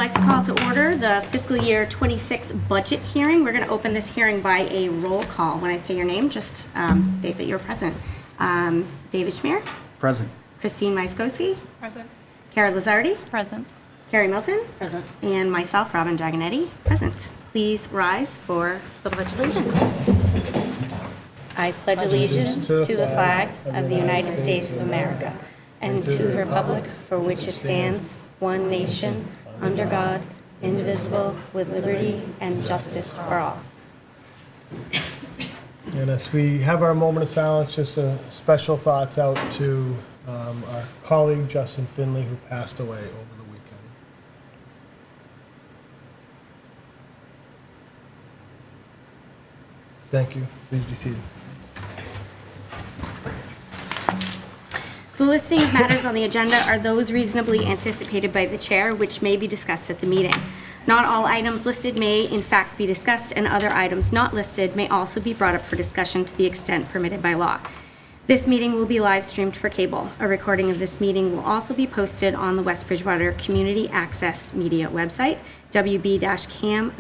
like to call to order the fiscal year 26 budget hearing. We're going to open this hearing by a roll call. When I say your name, just state that you're present. David Schmier? Present. Christine Myskowski? Present. Kara Lazardi? Present. Carrie Milton? Present. And myself, Robin Dragonetti, present. Please rise for the Pledge of Allegiance. I pledge allegiance to the flag of the United States of America and to the republic for which it stands, one nation, under God, indivisible, with liberty and justice for all. And as we have our moment of silence, just a special thoughts out to our colleague Justin Finley, who passed away over the weekend. Thank you. Please be seated. The listing of matters on the agenda are those reasonably anticipated by the chair, which may be discussed at the meeting. Not all items listed may, in fact, be discussed, and other items not listed may also be brought up for discussion to the extent permitted by law. This meeting will be live streamed for cable. A recording of this meeting will also be posted on the West Bridgewater Community Access Media website, wb-cam.org.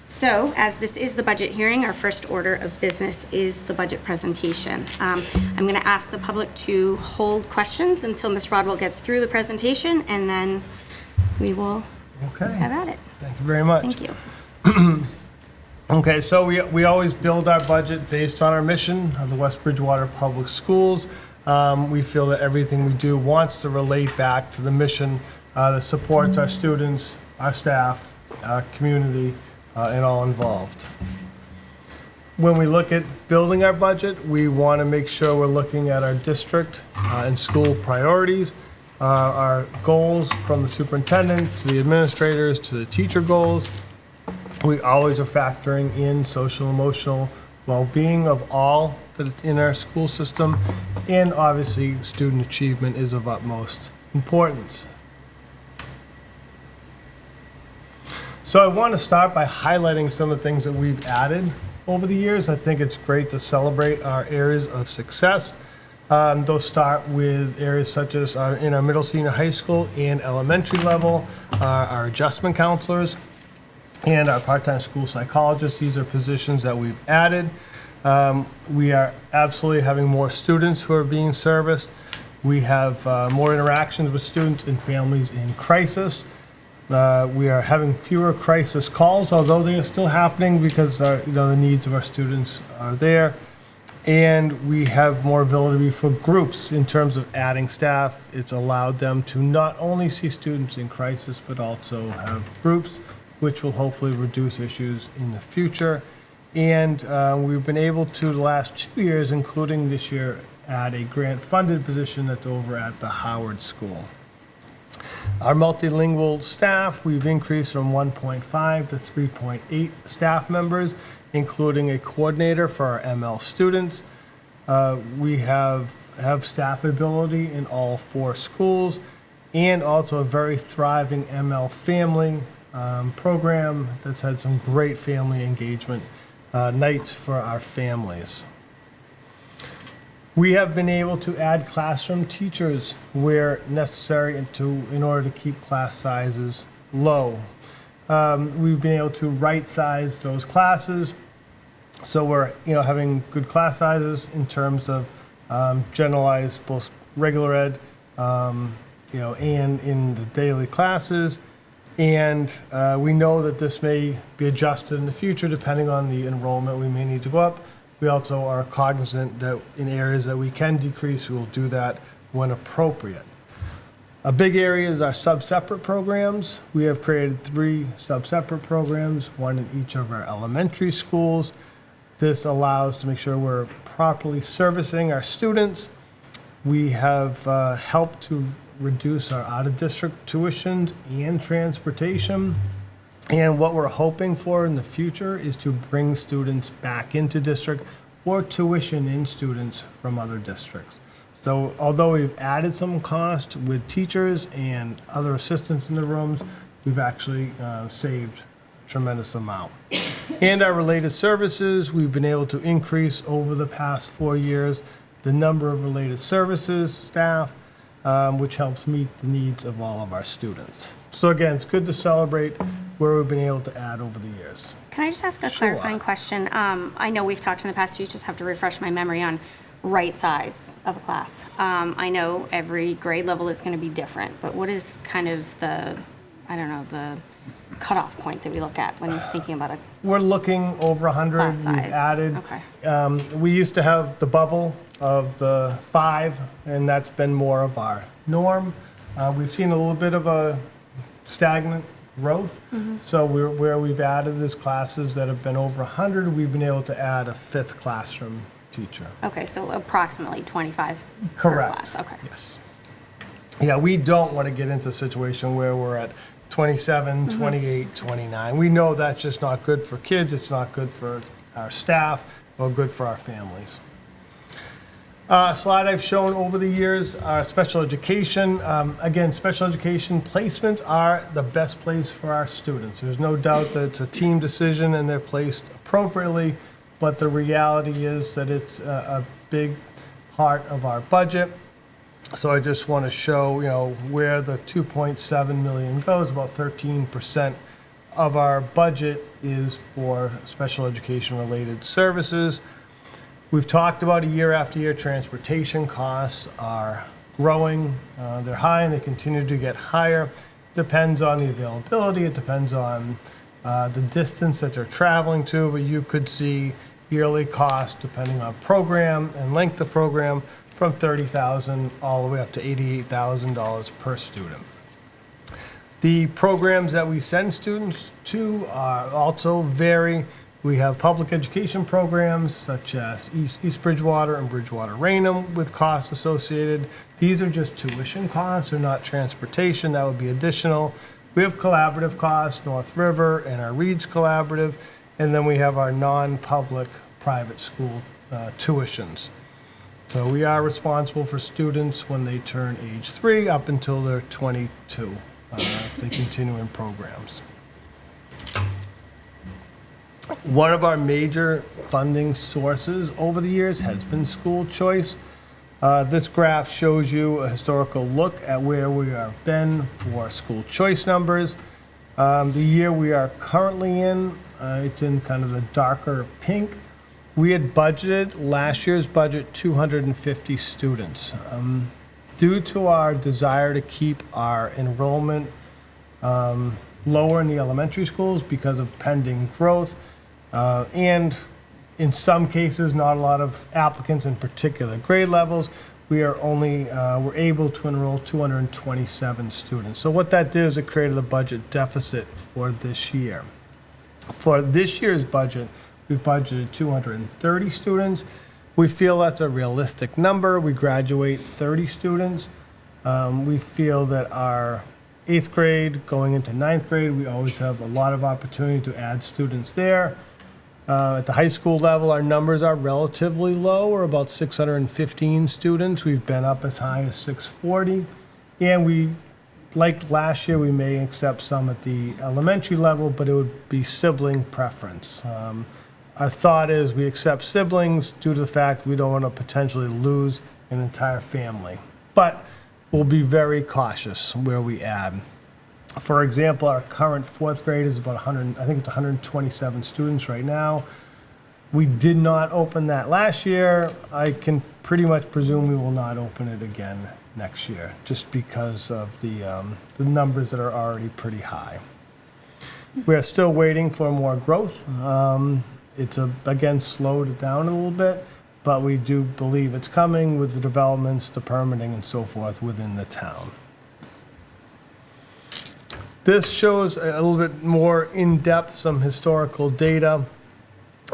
So, as this is the budget hearing, our first order of business is the budget presentation. I'm going to ask the public to hold questions until Ms. Rodwell gets through the presentation, and then we will have at it. Thank you very much. Thank you. Okay, so we always build our budget based on our mission of the West Bridgewater Public Schools. We feel that everything we do wants to relate back to the mission that supports our students, our staff, our community, and all involved. When we look at building our budget, we want to make sure we're looking at our district and school priorities, our goals from the superintendent to the administrators to the teacher goals. We always are factoring in social and emotional well-being of all that is in our school system, and obviously student achievement is of utmost importance. So I want to start by highlighting some of the things that we've added over the years. I think it's great to celebrate our areas of success. Those start with areas such as in our middle, senior high school and elementary level, our adjustment counselors and our part-time school psychologists. These are positions that we've added. We are absolutely having more students who are being serviced. We have more interactions with students and families in crisis. We are having fewer crisis calls, although they are still happening because the needs of our students are there. And we have more ability for groups in terms of adding staff. It's allowed them to not only see students in crisis, but also have groups, which will hopefully reduce issues in the future. And we've been able to, the last 2 years, including this year, add a grant-funded position that's over at the Howard School. Our multilingual staff, we've increased from 1.5 to 3.8 staff members, including a coordinator for our ML students. We have staffability in all 4 schools, and also a very thriving ML family program that's had some great family engagement nights for our families. We have been able to add classroom teachers where necessary in order to keep class sizes low. We've been able to right-size those classes, so we're having good class sizes in terms of generalized both regular ed, and in the daily classes. And we know that this may be adjusted in the future depending on the enrollment. We may need to go up. We also are cognizant that in areas that we can decrease, we will do that when appropriate. A big area is our sub-separate programs. We have created 3 sub-separate programs, one in each of our elementary schools. This allows to make sure we're properly servicing our students. We have helped to reduce our out-of-district tuition and transportation. And what we're hoping for in the future is to bring students back into district or tuition in students from other districts. So although we've added some cost with teachers and other assistants in the rooms, we've actually saved a tremendous amount. And our related services, we've been able to increase over the past 4 years the number of related services staff. which helps meet the needs of all of our students. So again, it's good to celebrate where we've been able to add over the years. Can I just ask a Sure. clarifying question? I know we've talked in the past, you just have to refresh my memory on right size of a class. I know every grade level is going to be different, but what is kind of the cutoff point that we look at when thinking about a We're looking over 100. class size? We've added. Okay. We used to have the bubble of the 5, and that's been more of our norm. We've seen a little bit of a stagnant growth. So where we've added these classes that have been over 100, we've been able to add a 5th classroom teacher. Okay, so approximately 25 Correct. per class, okay. Yes. Yeah, we don't want to get into a situation where we're at 27, 28, 29. We know that's just not good for kids, it's not good for our staff, or good for our families. Slide I've shown over the years, special education. Again, special education placements are the best place for our students. There's no doubt that it's a team decision and they're placed appropriately, but the reality is that it's a big part of our budget. So I just want to show, where the 2.7 million goes. About 13% of our budget is for special education related services. We've talked about year after year, transportation costs are growing. They're high and they continue to get higher. Depends on the availability. It depends on the distance that they're traveling to, but you could see yearly costs, depending on program and length of program, from $30,000 all the way up to $88,000 per student. The programs that we send students to also vary. We have public education programs such as East Bridgewater and Bridgewater Raynham with costs associated. These are just tuition costs, they're not transportation, that would be additional. We have collaborative costs, North River and our Reed's Collaborative, and then we have our non-public private school tuitions. So we are responsible for students when they turn age 3 up until they're 22, if they continue in programs. One of our major funding sources over the years has been school choice. This graph shows you a historical look at where we have been for school choice numbers. The year we are currently in, it's in kind of the darker pink. We had budgeted, last year's budget, 250 students. Due to our desire to keep our enrollment lower in the elementary schools because of pending growth, and in some cases, not a lot of applicants in particular grade levels, we're able to enroll 227 students. So what that did is it created a budget deficit for this year. For this year's budget, we've budgeted 230 students. We feel that's a realistic number. We graduate 30 students. We feel that our 8th grade going into 9th grade, we always have a lot of opportunity to add students there. At the high school level, our numbers are relatively low. We're about 615 students. We've been up as high as 640. And like last year, we may accept some at the elementary level, but it would be sibling preference. Our thought is we accept siblings due to the fact we don't want to potentially lose an entire family. But we'll be very cautious where we add. For example, our current 4th grade is about 100, I think it's 127 students right now. We did not open that last year. I can pretty much presume we will not open it again next year, just because of the numbers that are already pretty high. We are still waiting for more growth. It's again slowed down a little bit, but we do believe it's coming with the developments, the permitting, and so forth within the town. This shows a little bit more in-depth some historical data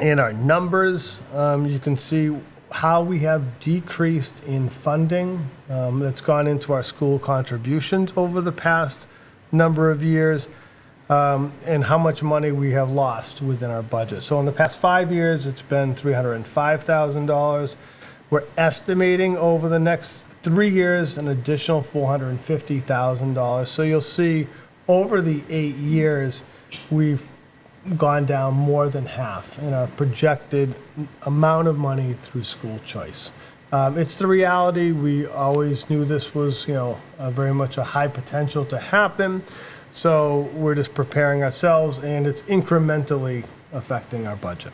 and our numbers. You can see how we have decreased in funding that's gone into our school contributions over the past number of years, and how much money we have lost within our budget. So in the past 5 years, it's been $305,000. We're estimating over the next 3 years an additional $450,000. So you'll see over the 8 years, we've gone down more than half in our projected amount of money through school choice. It's the reality. We always knew this was, very much a high potential to happen. So we're just preparing ourselves, and it's incrementally affecting our budget.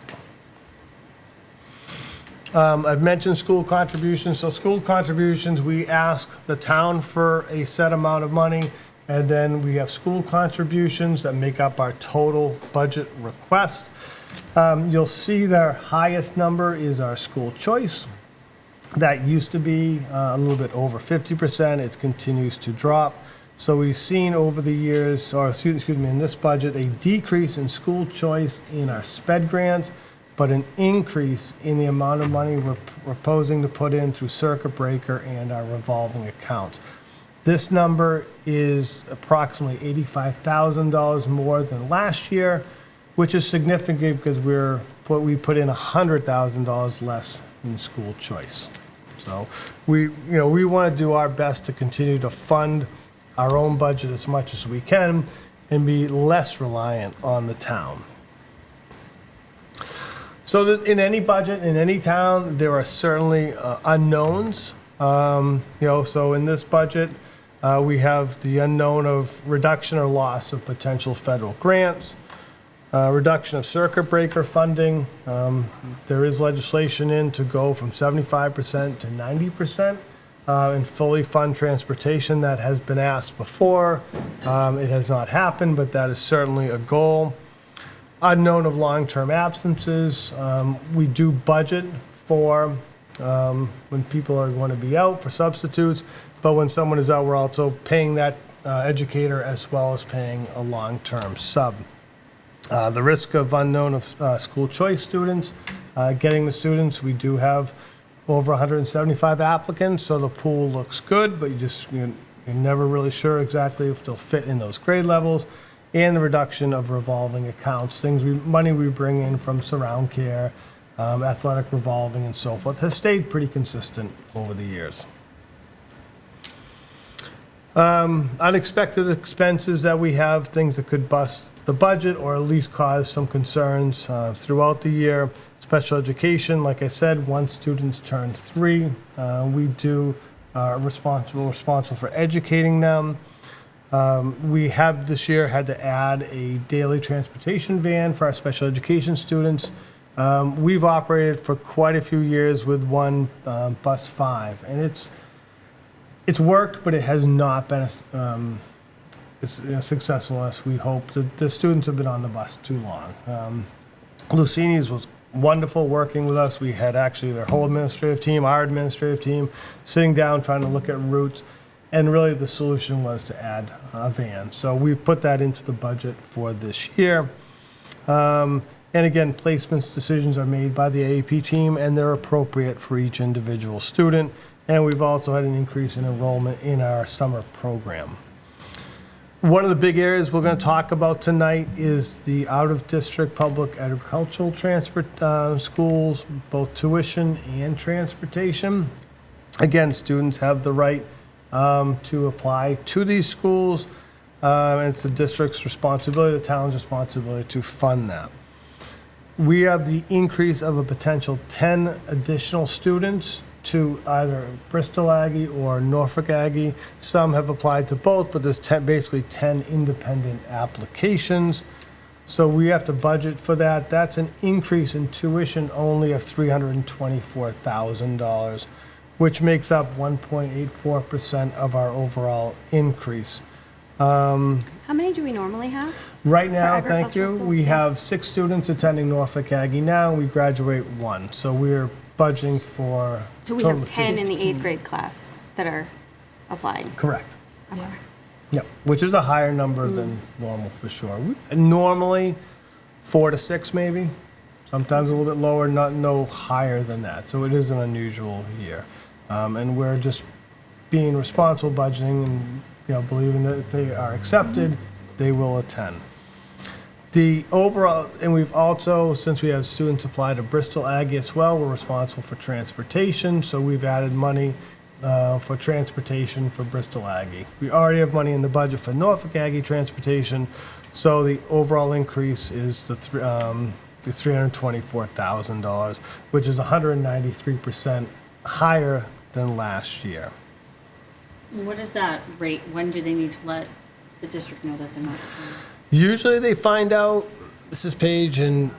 I've mentioned school contributions. So school contributions, we ask the town for a set amount of money, and then we have school contributions that make up our total budget request. You'll see their highest number is our school choice. That used to be a little bit over 50%. It continues to drop. So we've seen over the years, in this budget, a decrease in school choice in our SPED grants, but an increase in the amount of money we're proposing to put in through circuit breaker and our revolving accounts. This number is approximately $85,000 more than last year, which is significant because we put in $100,000 less in school choice. So we want to do our best to continue to fund our own budget as much as we can and be less reliant on the town. So in any budget, in any town, there are certainly unknowns. So in this budget, we have the unknown of reduction or loss of potential federal grants, reduction of circuit breaker funding. There is legislation in to go from 75% to 90% and fully fund transportation. That has been asked before. It has not happened, but that is certainly a goal. Unknown of long-term absences. We do budget for when people are going to be out for substitutes, but when someone is out, we're also paying that educator as well as paying a long-term sub. The risk of unknown of school choice students, getting the students, we do have over 175 applicants, so the pool looks good, but you're never really sure exactly if they'll fit in those grade levels. And the reduction of revolving accounts, money we bring in from surround care, athletic revolving and so forth, has stayed pretty consistent over the years. Unexpected expenses that we have, things that could bust the budget or at least cause some concerns throughout the year. Special education, like I said, once students turn 3, we are responsible for educating them. We have this year had to add a daily transportation van for our special education students. We've operated for quite a few years with one bus 5, and it's worked, but it has not been as successful as we hoped. The students have been on the bus too long. Lucini's was wonderful working with us. We had actually their whole administrative team, our administrative team, sitting down trying to look at routes. And really the solution was to add a van. So we've put that into the budget for this year. And again, placements decisions are made by the AAP team, and they're appropriate for each individual student. And we've also had an increase in enrollment in our summer program. One of the big areas we're going to talk about tonight is the out-of-district public agricultural schools, both tuition and transportation. Again, students have the right to apply to these schools, and it's the district's responsibility, the town's responsibility to fund that. We have the increase of a potential 10 additional students to either Bristol Aggie or Norfolk Aggie. Some have applied to both, but there's basically 10 independent applications. So we have to budget for that. That's an increase in tuition only of $324,000, which makes up 1.84% of our overall increase. How many do we normally have? Right now, for thank you, agricultural we schools? have 6 students attending Norfolk Aggie now. We graduate 1, so we're budgeting for. So we total have of 10 in the 15. 8th grade class that are applying. Correct. Okay. Yep, which is a higher number than normal for sure. Normally, 4 to 6 maybe, sometimes a little bit lower, no higher than that. So it is an unusual year. And we're just being responsible budgeting and believing that if they are accepted, they will attend. The overall, and we've also, since we have students apply to Bristol Aggie as well, we're responsible for transportation, so we've added money for transportation for Bristol Aggie. We already have money in the budget for Norfolk Aggie transportation, so the overall increase is the $324,000, which is 193% higher than last year. What is that rate? When do they need to let the district know that they're not? Usually they find out, this is Paige, in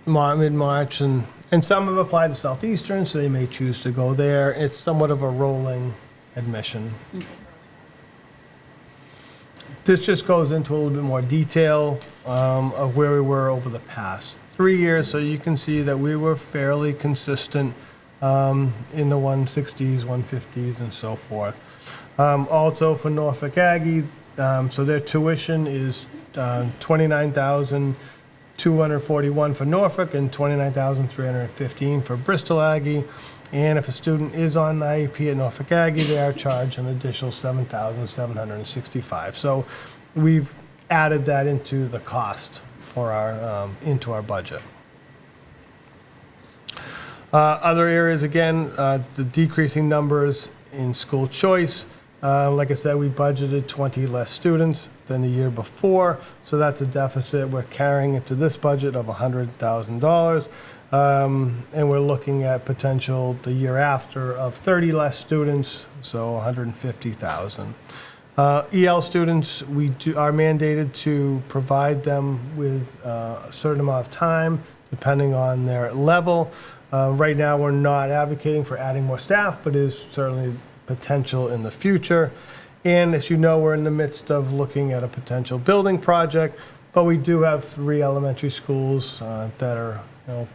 mid-March, and some have applied to Southeastern, so they may choose to go there. It's somewhat of a rolling admission. This just goes into a little bit more detail of where we were over the past 3 years, so you can see that we were fairly consistent in the 160s, 150s, and so forth. Also for Norfolk Aggie, so their tuition is $29,241 for Norfolk and $29,315 for Bristol Aggie. And if a student is on the IEP at Norfolk Aggie, they are charged an additional $7,765. So we've added that into the cost for our into our budget. Other areas, again, the decreasing numbers in school choice. Like I said, we budgeted 20 less students than the year before, so that's a deficit we're carrying into this budget of $100,000. And we're looking at potential the year after of 30 less students, so $150,000. EL students, we are mandated to provide them with a certain amount of time, depending on their level. Right now, we're not advocating for adding more staff, but is certainly potential in the future. And as you know, we're in the midst of looking at a potential building project, but we do have 3 elementary schools that are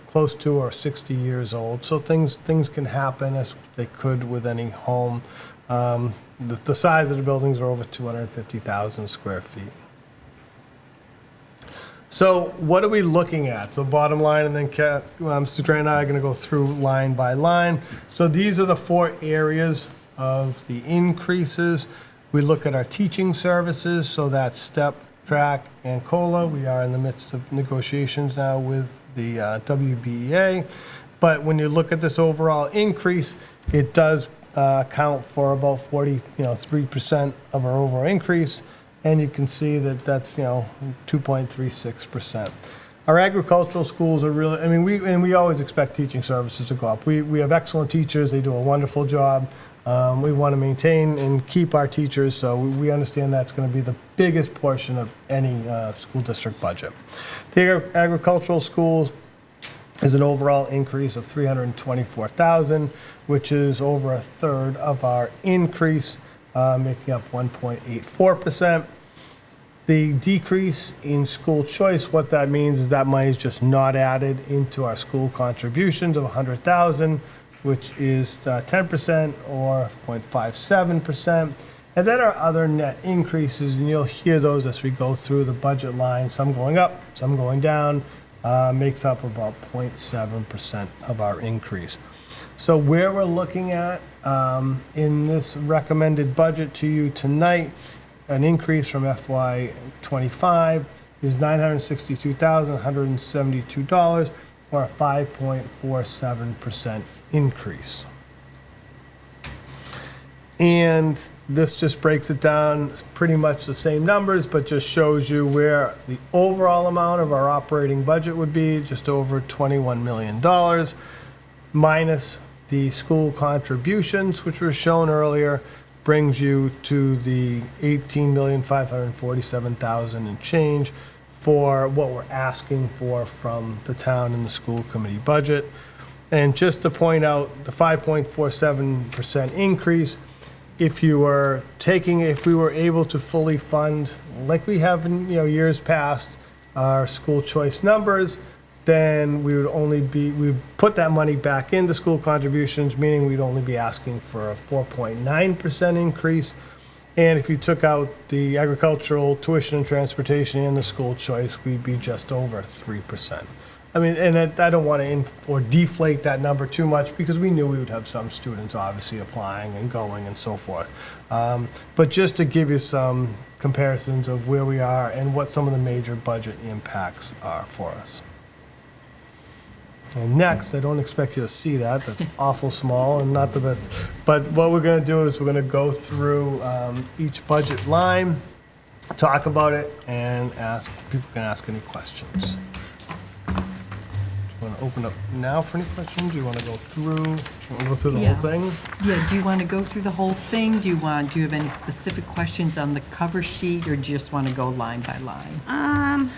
close to or 60 years old. So things can happen as they could with any home. The size of the buildings are over 250,000 square feet. So what are we looking at? So bottom line, and then Mr. Grant and I are going to go through line by line. So these are the 4 areas of the increases. We look at our teaching services, so that's STEP, track, and COLA. We are in the midst of negotiations now with the WBEA. But when you look at this overall increase, it does account for about 3% of our overall increase. And you can see that that's 2.36%. Our agricultural schools are really, we always expect teaching services to go up. We have excellent teachers, they do a wonderful job. We want to maintain and keep our teachers, so we understand that's going to be the biggest portion of any school district budget. The agricultural schools is an overall increase of $324,000, which is over a third of our increase, making up 1.84%. The decrease in school choice, what that means is that money is just not added into our school contributions of $100,000, which is 10% or 0.57%. And then our other net increases, and you'll hear those as we go through the budget line, some going up, some going down, makes up about 0.7% of our increase. So where we're looking at in this recommended budget to you tonight, an increase from FY25 is $962,172, or a 5.47% increase. And this just breaks it down. It's pretty much the same numbers, but just shows you where the overall amount of our operating budget would be, just over $21 million, minus the school contributions, which were shown earlier, brings you to the $18,547,000 and change for what we're asking for from the town and the school committee budget. And just to point out, the 5.47% increase, if we were able to fully fund, like we have in years past, our school choice numbers, then we would put that money back into school contributions, meaning we'd only be asking for a 4.9% increase. And if you took out the agricultural tuition and transportation and the school choice, we'd be just over 3%. And I don't want to deflate that number too much, because we knew we would have some students obviously applying and going and so forth. But just to give you some comparisons of where we are and what some of the major budget impacts are for us. And next, I don't expect you to see that. That's awful small and not the best. But what we're going to do is we're going to go through each budget line, talk about it, and people can ask any questions. Want to open up now for any questions? Do you want to go through, the Yeah. whole thing? Yeah, do you want to go through the whole thing? Do you have any specific questions on the cover sheet, or do you just want to go line by line?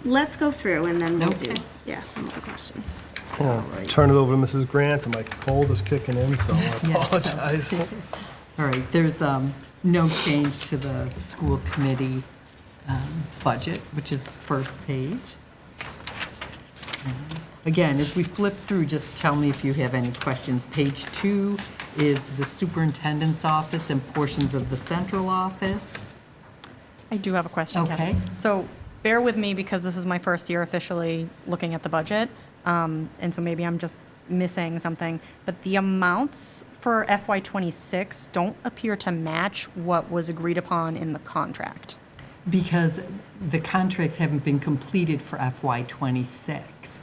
Let's go through and then we'll do, Okay. some other questions. Turn it over to Mrs. Grant, and my cold is kicking in, so I Yes, apologize. All right, there's no change to the school committee budget, which is first page. Again, as we flip through, just tell me if you have any questions. Page 2 is the superintendent's office and portions of the central office. I do have a question, Kathy. Okay. So bear with me because this is my first year officially looking at the budget. And so maybe I'm just missing something. But the amounts for FY '26 don't appear to match what was agreed upon in the contract. Because the contracts haven't been completed for FY '26.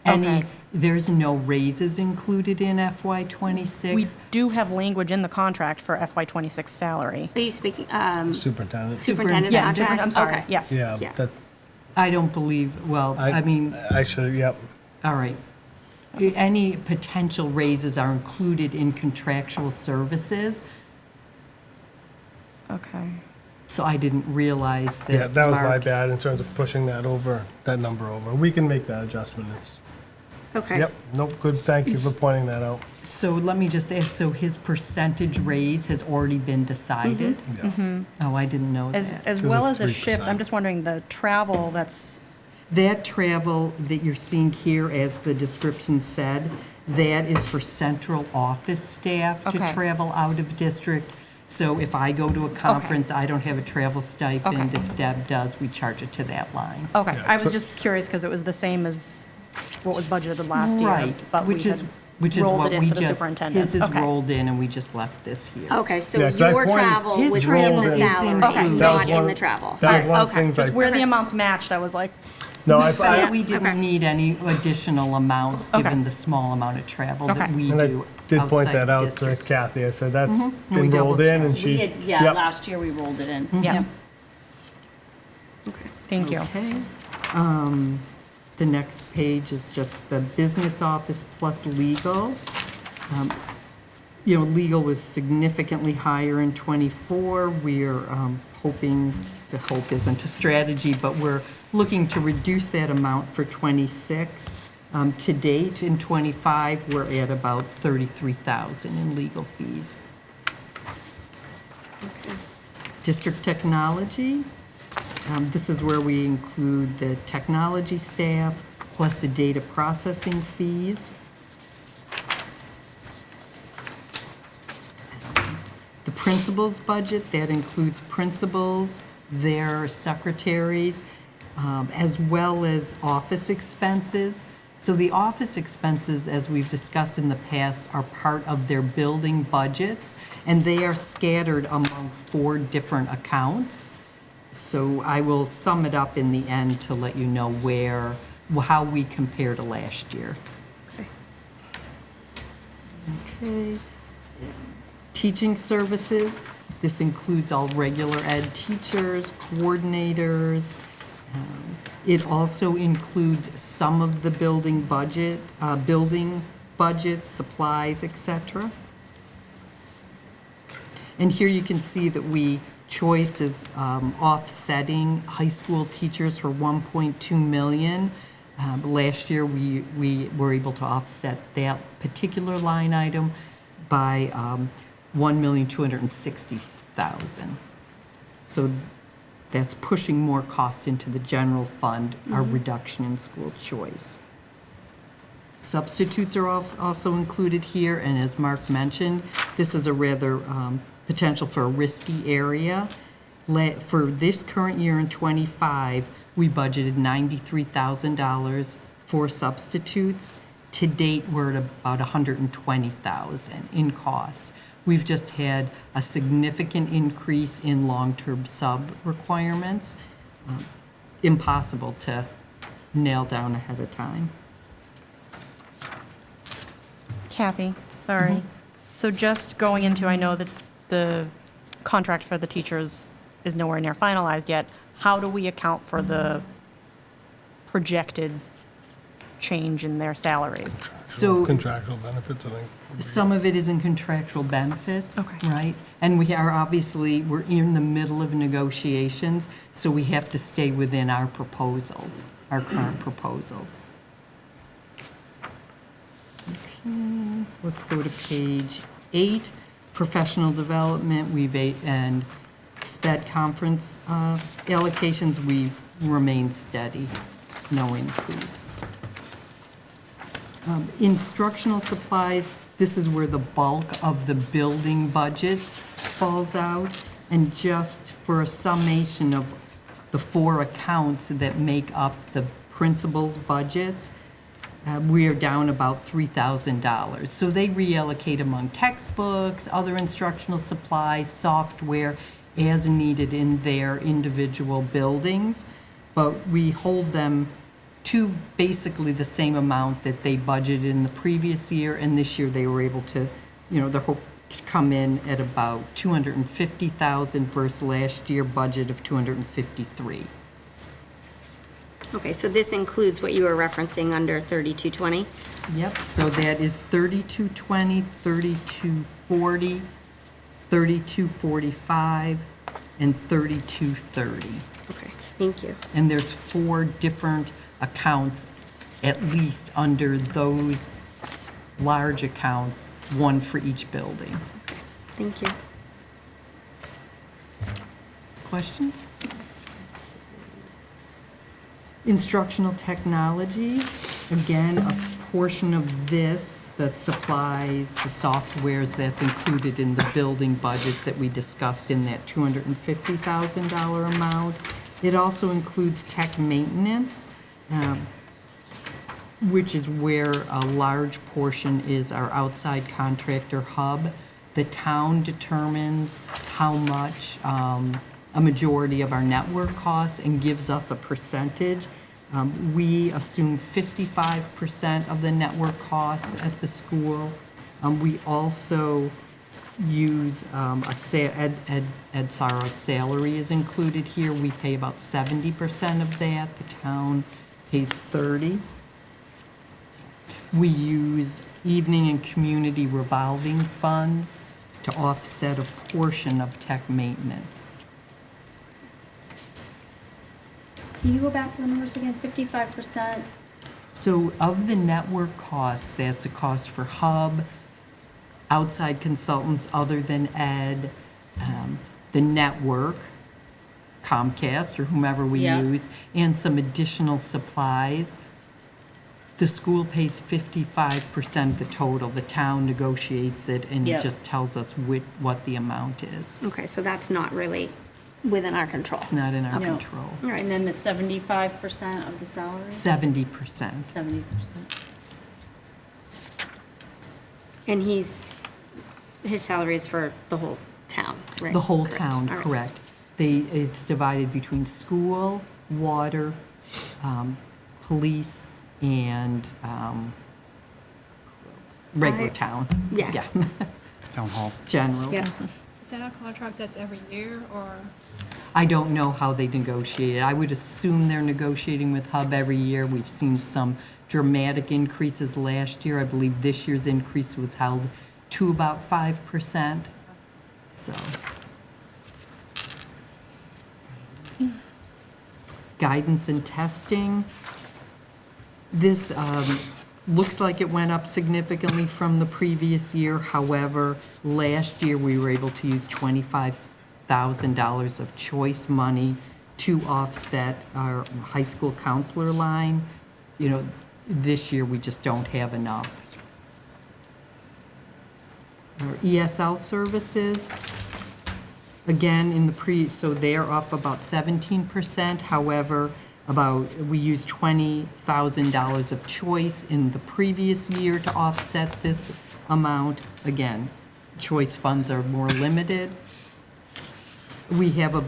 Okay. There's no raises included in FY We '26. do have language in the contract for FY '26 salary. Are you speaking, Superintendent. superintendent's Yes, contract? I'm sorry, Okay. yes. Yeah, Yeah. that, I don't believe, well, I mean, I should, yep. all right. Any potential raises are included in contractual services, Okay. so I didn't realize that. Yeah, that was my Mark's- bad in terms of pushing that number over. We can make that adjustment. Okay. Yep, nope, good, thank you for pointing that out. So let me just ask, so his percentage raise has already been decided? Yeah. Oh, I didn't know As, that. as It was well a as a shift, 3%. I'm just wondering, the travel that's, That travel that you're seeing here, as the description said, that is for central office staff to Okay. travel out of district. So if I go to a conference, I don't have a travel stipend. Okay. If Deb does, we charge it to that line. okay. Yeah, I was so- just curious because it was the same as what was budgeted last year. Right, But we which is had rolled what it we in for the just, superintendent. his is Okay. rolled in and we just left this here. Okay, so Yeah, 'cause I your pointed- travel His was travel in the is salary, included. That was not one in of- the travel. That was one of the Okay. things I, Just where the amounts matched, I was like, no, But we okay. didn't need any additional amounts, Okay. given the small amount of travel that Okay. we and I do did point outside that the out to district. Kathy. I said, that's We been rolled in, and double-checked. We she. had, yeah, Yep. last year we rolled it in. yeah, Okay. thank you. Okay. The next page is just the business office plus legal. Legal was significantly higher in '24. We're hoping, the hope isn't a strategy, but we're looking to reduce that amount for '26. To date, in '25, we're at about $33,000 in legal fees. District technology, this is where we include the technology staff plus the data processing fees. The principals budget, that includes principals, their secretaries, as well as office expenses. So the office expenses, as we've discussed in the past, are part of their building budgets, and they are scattered among 4 different accounts. So I will sum it up in the end to let you know how we compare to last year. Okay. Teaching services, this includes all regular ed teachers, coordinators. It also includes some of the building budgets, supplies, et cetera. And here you can see that Choice is offsetting high school teachers for $1.2 million. Last year, we were able to offset that particular line item by $1,260,000. So that's pushing more cost into the general fund, our reduction in school choice. Substitutes are also included here, and as Mark mentioned, this is a rather potential for a risky area. For this current year in '25, we budgeted $93,000 for substitutes. To date, we're at about $120,000 in cost. We've just had a significant increase in long-term sub requirements. Impossible to nail down ahead of time. Kathy, sorry. So just going into, I know that the contract for the teachers is nowhere near finalized yet. How do we account for the projected change in their salaries? So- Contractual benefits, I think. would be- Some of it is in contractual benefits, Okay. right? And we are obviously, we're in the middle of negotiations, so we have to stay within our proposals, our current proposals. Okay, let's go to page 8, professional development, and SPED conference allocations, we've remained steady, no increase. Instructional supplies, this is where the bulk of the building budgets falls out. And just for a summation of the 4 accounts that make up the principal's budgets, we are down about $3,000. So they reallocate among textbooks, other instructional supplies, software, as needed in their individual buildings. But we hold them to basically the same amount that they budgeted in the previous year, and this year they were able to, the hope to come in at about 250,000 versus last year budget of 253. Okay, so this includes what you were referencing under 3220? Yep, so that is 3220, 3240, 3245, and 3230. Okay, thank you. And there's 4 different accounts, at least under those large accounts, 1 for each building. Thank you. Questions? Instructional technology, again, a portion of this, the supplies, the softwares, that's included in the building budgets that we discussed in that $250,000 amount. It also includes tech maintenance, which is where a large portion is our outside contractor hub. The town determines how much a majority of our network costs and gives us a percentage. We assume 55% of the network costs at the school. We also use Ed Sarah's salary is included here. We pay about 70% of that. The town pays 30%. We use evening and community revolving funds to offset a portion of tech maintenance. Can you go back to the numbers again? 55%? So of the network costs, that's a cost for Hub, outside consultants other than Ed, the network, Comcast or whomever we Yeah. use, and some additional supplies. The school pays 55% of the total. The town negotiates it and Yeah. just tells us what the amount is. Okay, so that's not really within our control. It's not in our No. control. All right. And then the 75% of the salary? 70%. 70%. And his salary is for the whole town, right? The whole Correct. town, All right. correct. It's divided between school, water, police, and regular town. Yeah. Town hall. General. Yeah. Is that a contract that's every year, or? I don't know how they negotiate it. I would assume they're negotiating with Hub every year. We've seen some dramatic increases last year. I believe this year's increase was held to about 5%. So. Guidance and testing. This looks like it went up significantly from the previous year. However, last year we were able to use $25,000 of choice money to offset our high school counselor line. This year we just don't have enough. Our ESL services, again, so they're up about 17%. However, we used $20,000 of choice in the previous year to offset this amount. Again, choice funds are more limited. We have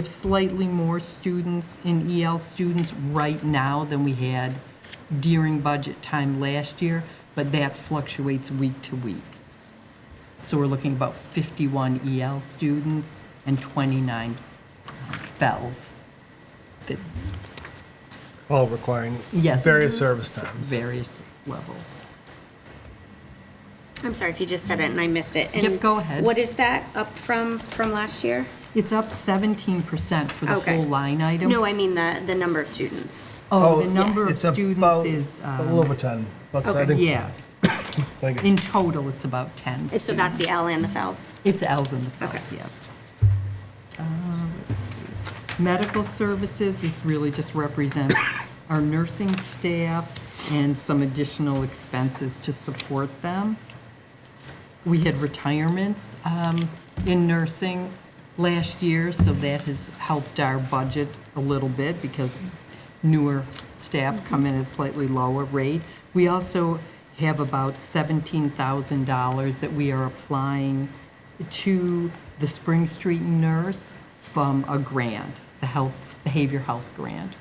slightly more students in EL students right now than we had during budget time last year, but that fluctuates week to week. So we're looking about 51 EL students and 29 FELs. All requiring Yes. various service times. Various levels. I'm sorry if you just said it and I missed it. And Yep, go ahead. What is that up from last year? It's up 17% for the Okay. whole line item. No, I mean the number of students. Oh, the number of It's students about is, a little over 10. But I Okay. think, yeah, I think in it's- total, it's about 10 So that's the students. L and the Fels. It's L's and the Okay. F's, yes. Let's see. Medical services, this really just represents our nursing staff and some additional expenses to support them. We had retirements in nursing last year, so that has helped our budget a little bit because newer staff come in at a slightly lower rate. We also have about $17,000 that we are applying to the Spring Street nurse from a grant, the behavioral health grant.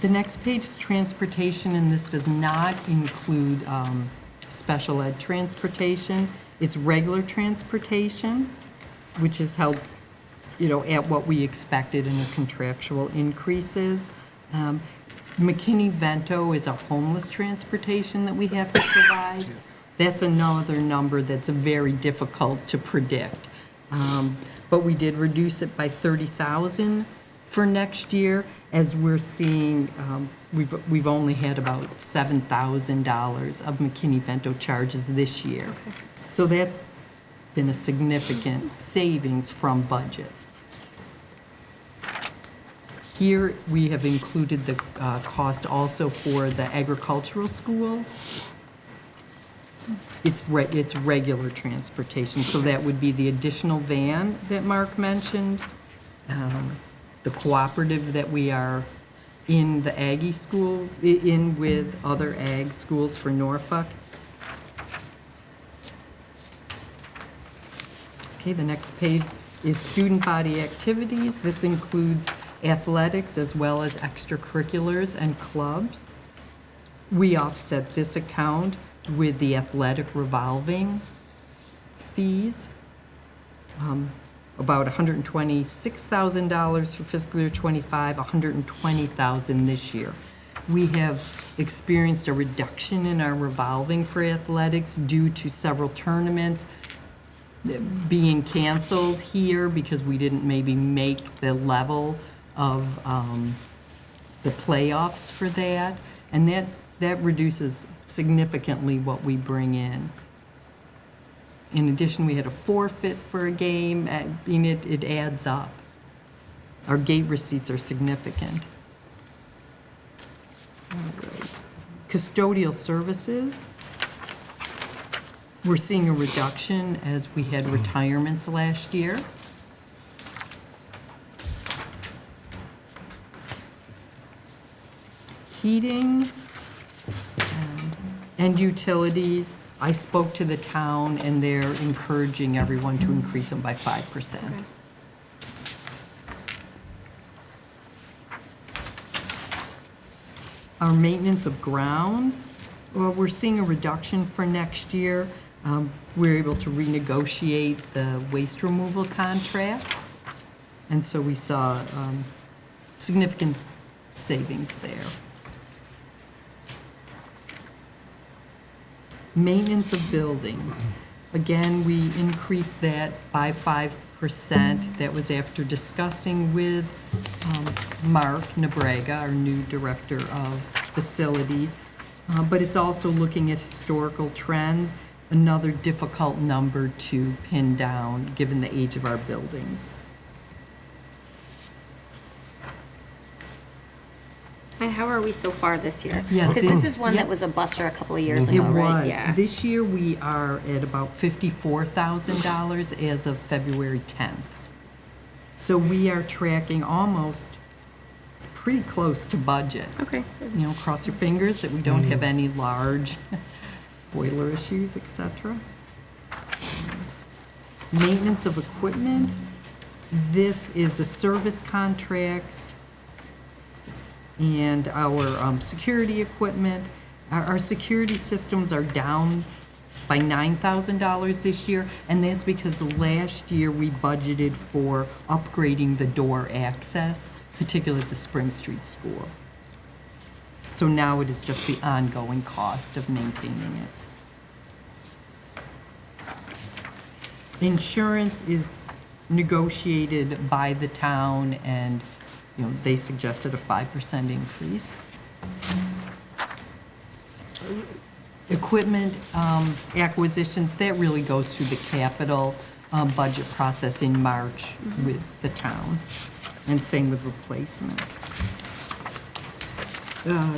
The next page is transportation, and this does not include special ed transportation. It's regular transportation, which is held, at what we expected in the contractual increases. McKinney-Vento is a homeless transportation that we have to provide. That's another number that's very difficult to predict. But we did reduce it by 30,000 for next year, as we're seeing, we've only had about $7,000 of McKinney-Vento charges this year. So that's been a significant savings from budget. Here, we have included the cost also for the agricultural schools. It's regular transportation, so that would be the additional van that Mark mentioned, the cooperative that we are in the Aggie school, in with other ag schools for Norfolk. Okay, the next page is student body activities. This includes athletics as well as extracurriculars and clubs. We offset this account with the athletic revolving fees, about $126,000 for fiscal year '25, $120,000 this year. We have experienced a reduction in our revolving for athletics due to several tournaments being canceled here because we didn't maybe make the level of the playoffs for that, and that reduces significantly what we bring in. In addition, we had a forfeit for a game, it adds up. Our gate receipts are significant. All right. Custodial services, we're seeing a reduction as we had retirements last year. Heating and utilities, I spoke to the town, and they're encouraging everyone to increase them by 5%. Our maintenance of grounds, well, we're seeing a reduction for next year. We're able to renegotiate the waste removal contract, and so we saw significant savings there. Maintenance of buildings. Again, we increased that by 5%. That was after discussing with Mark Nebraga, our new Director of Facilities. But it's also looking at historical trends, another difficult number to pin down given the age of our buildings. And how are we so far this year? Yeah, Because this this- is one that yeah. was a buster a couple of years It ago, right? was. Yeah. This year, we are at about $54,000 as of February 10th. So we are tracking almost pretty close to budget. Okay. Cross your fingers that we don't have any large boiler issues, et cetera. Maintenance of equipment. This is the service contracts and our security equipment. Our security systems are down by $9,000 this year, and that's because last year we budgeted for upgrading the door access, particularly at the Spring Street School. So now it is just the ongoing cost of maintaining it. Insurance is negotiated by the town, and, you know, they suggested a 5% increase. Equipment acquisitions, that really goes through the capital budget process in March with the town, and same with replacements.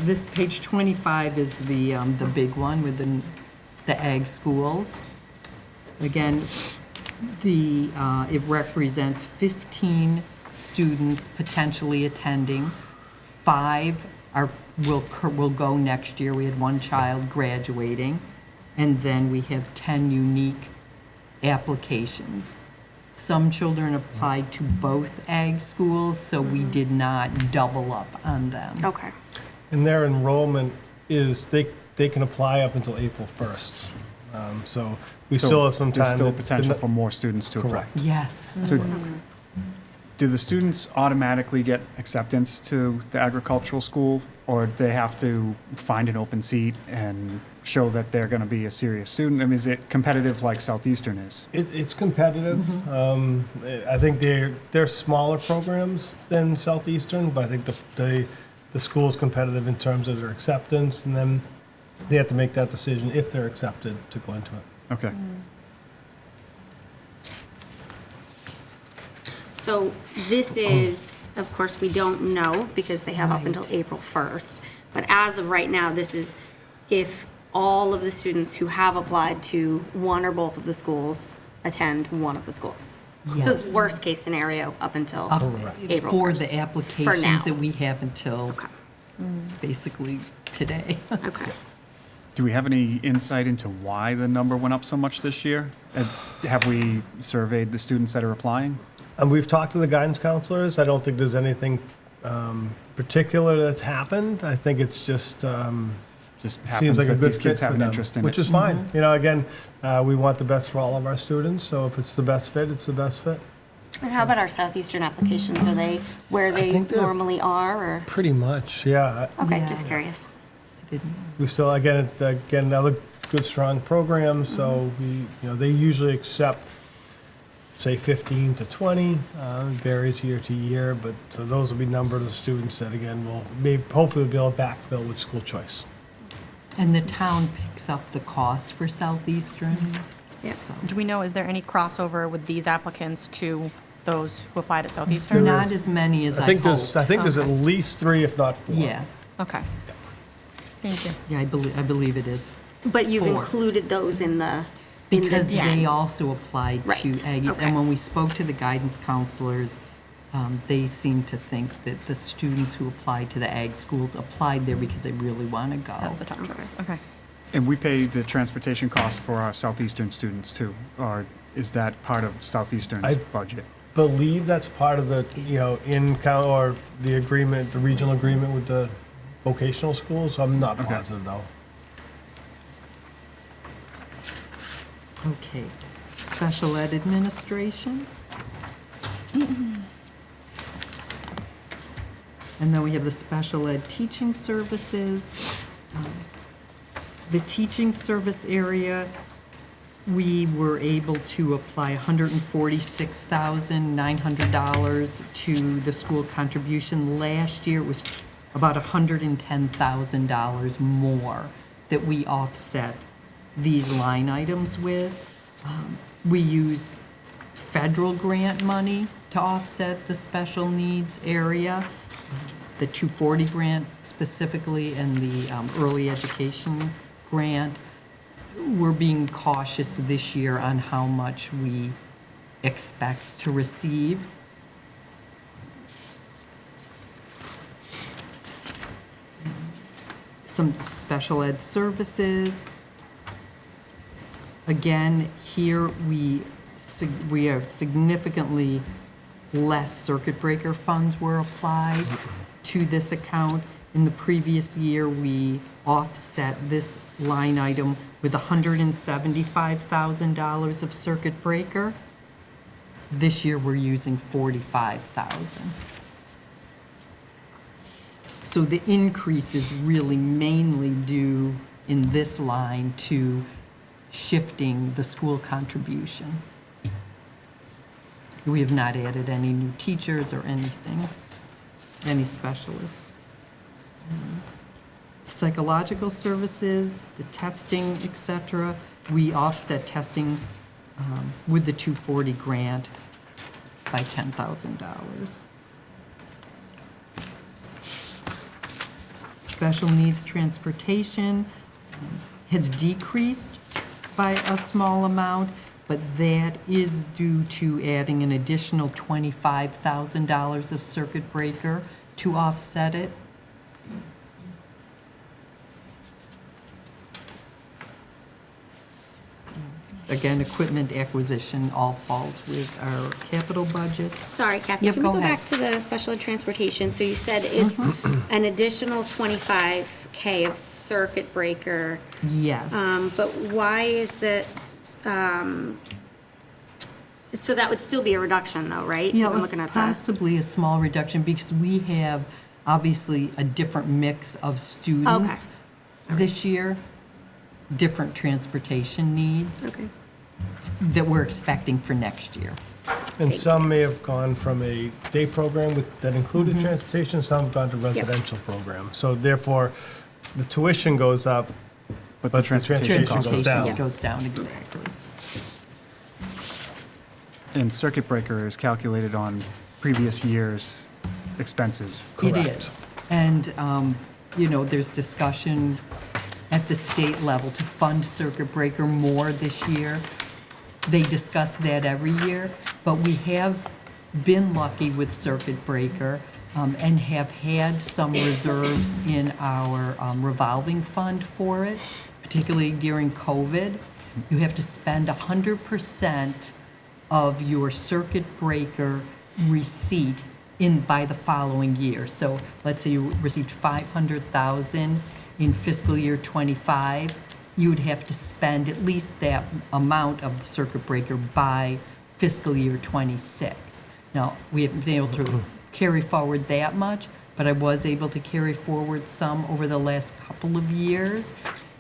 This page 25 is the big one with the ag schools. Again, it represents 15 students potentially attending. 5 will go next year. We had 1 child graduating, and then we have 10 unique applications. Some children applied to both ag schools, so we did not double up on them. Okay. And their enrollment is, they can apply up until April 1st. So we still have some time. There's still potential for more students to apply. Correct. Yes. So do the students automatically get acceptance to the agricultural school, or they have to find an open seat and show that they're going to be a serious student? I mean, is it competitive like Southeastern is? It's competitive. I think they're smaller programs than Southeastern, but I think the school's competitive in terms of their acceptance, and then they have to make that decision if they're accepted to go into it. Okay. So this is, of course, we don't know because they have up Right. until April 1st. But as of right now, this is if all of the students who have applied to one or both of the schools attend one of the schools. So it's Yes. worst case scenario up until Correct. April 1st. For the For now. applications that we have until Okay, basically today. okay. Do we have any insight into why the number went up so much this year? Have we surveyed the students that are applying? And we've talked to the guidance counselors. I don't think there's anything particular that's happened. I think it's just Just seems happens like a that good these fit kids for have an them, interest in which it. is fine. You know, again, we want the best for all of our students, so if it's the best fit, it's the best fit. And how about our Southeastern applications? Are they where they think they're- normally are, or? Pretty much, yeah. Okay, Yeah. just curious. We still, again, another good, strong program, so they usually accept, say, 15 to 20, varies year to year, but so those will be numbers of students that, again, hopefully will be able to backfill with school choice. And the town picks up the cost for Southeastern. Yeah. So- Do we know, is there any crossover with these applicants to those who applied at Southeastern? Not as many as I I hoped. think there's at Okay. least 3, if not 4. Yeah, Okay. Thank you. yeah, I believe it is. But you've 4. included those in the. Because in the they den. also applied to Right, Aggies. okay. And when we spoke to the guidance counselors, they seemed to think that the students who applied to the ag schools applied there because they really want to go. That's the top choice. Okay. And we pay the transportation costs for our Southeastern students too, or is that part of Southeastern's I- budget? Believe that's part of the, in-count, or the agreement, the regional agreement with the vocational schools. I'm not Okay. positive, though. Okay, special ed administration. And then we have the special ed teaching services. The teaching service area, we were able to apply $146,900 to the school contribution. Last year, it was about $110,000 more that we offset these line items with. We used federal grant money to offset the special needs area, the 240 grant specifically, and the early education grant. We're being cautious this year on how much we expect to receive. Some special ed services. Again, here we have significantly less circuit breaker funds were applied to this account. In the previous year, we offset this line item with $175,000 of circuit breaker. This year, we're using $45,000. So the increase is really mainly due in this line to shifting the school contribution. We have not added any new teachers or anything, any specialists. Psychological services, the testing, et cetera, we offset testing with the 240 grant by $10,000. Special needs transportation has decreased by a small amount, but that is due to adding an additional $25,000 of circuit breaker to offset it. Again, equipment acquisition all falls with our capital budget. Sorry, Kathy, Yep, can we go go ahead. back to the special ed transportation? So you said it's an additional 25K of circuit breaker, Yes. but why is that, so that would still be a reduction though, right? 'Cause Yeah, I'm it's looking at the, possibly a small reduction because we have obviously a different mix of students this year, different transportation needs okay. that we're expecting for next year. And some may have gone from a day program that included transportation, some have gone to residential programs. So therefore, the tuition goes up, But but the transportation goes Transportation down. goes down, exactly. And circuit breaker is calculated on previous year's expenses. It Correct. is. And, you know, there's discussion at the state level to fund circuit breaker more this year. They discuss that every year, but we have been lucky with circuit breaker and have had some reserves in our revolving fund for it, particularly during COVID. You have to spend 100% of your circuit breaker receipt by the following year. So let's say you received 500,000 in fiscal year '25, you would have to spend at least that amount of the circuit breaker by fiscal year '26. Now, we haven't been able to carry forward that much, but I was able to carry forward some over the last couple of years,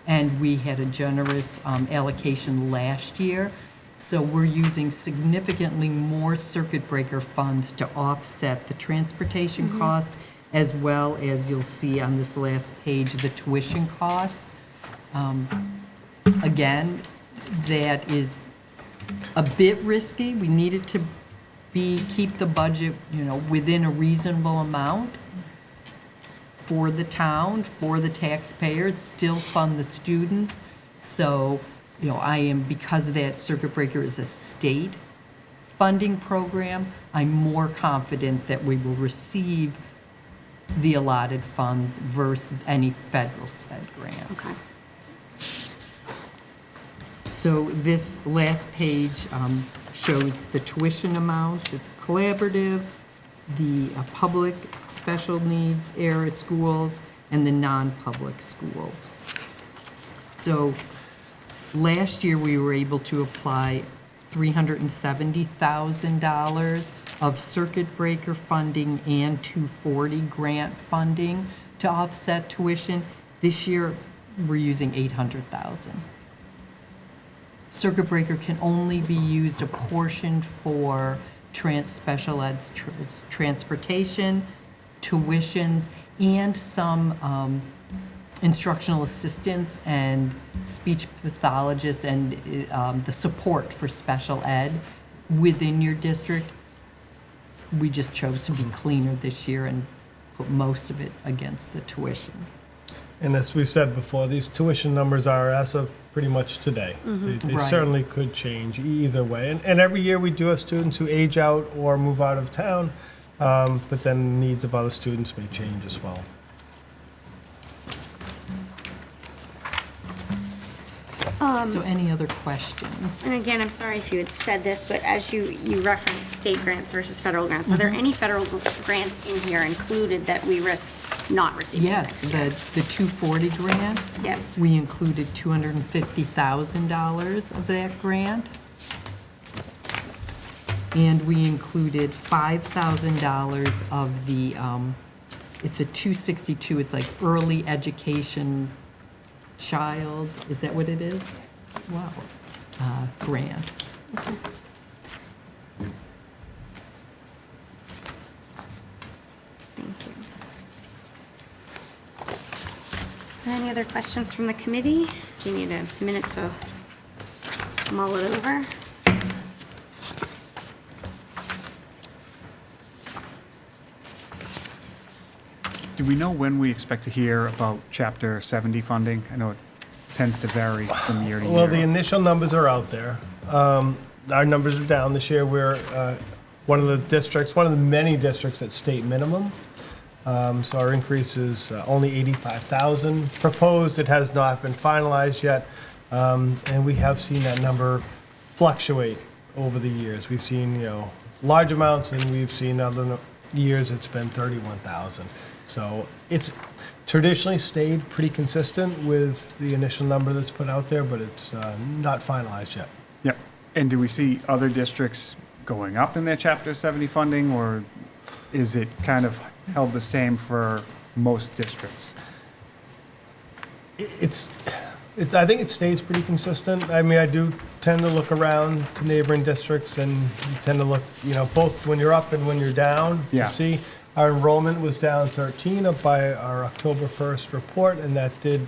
and we had a generous allocation last year. So we're using significantly more circuit breaker funds to offset the transportation cost, as well as you'll see on this last page, the tuition costs. Again, that is a bit risky. We needed to keep the budget, you know, within a reasonable amount for the town, for the taxpayers, still fund the students. So, you know, because that circuit breaker is a state funding program, I'm more confident that we will receive the allotted funds versus any federal sped grants. Okay. So this last page shows the tuition amounts at the collaborative, the public special needs area schools, and the non-public schools. So last year, we were able to apply $370,000 of circuit breaker funding and 240 grant funding to offset tuition. This year, we're using $800,000. Circuit breaker can only be used a portion for special ed's transportation, tuitions, and some instructional assistants and speech pathologists and the support for special ed within your district. We just chose to be cleaner this year and put most of it against the tuition. And as we've said before, these tuition numbers are as of pretty much today. They Right. certainly could change either way. And every year we do have students who age out or move out of town, but then the needs of other students may change as well. So any other questions? And again, I'm sorry if you had said this, but as you referenced state grants versus federal grants, are there any federal grants in here included that we risk not receiving Yes, next year? the 240 grant. Yep. We included $250,000 of that grant. And we included $5,000 of the, it's a 262, it's like early education child, is that what it is? Wow. Grant. Thank you. Any other questions from the committee? Do you need a minute to mull it over? Do we know when we expect to hear about Chapter 70 funding? I know it tends to vary from year to year. Well, the initial numbers are out there. Our numbers are down this year. We're one of the districts, one of the many districts at state minimum. So our increase is only 85,000 proposed. It has not been finalized yet. And we have seen that number fluctuate over the years. We've seen, large amounts, and we've seen other years it's been 31,000. So it's traditionally stayed pretty consistent with the initial number that's put out there, but it's not finalized yet. Yep. And do we see other districts going up in their Chapter 70 funding, or is it kind of held the same for most districts? I think it stays pretty consistent. I mean, I do tend to look around to neighboring districts, and you tend to look, both when you're up and when you're down. Yeah. You see, our enrollment was down 13 up by our October 1st report, and that did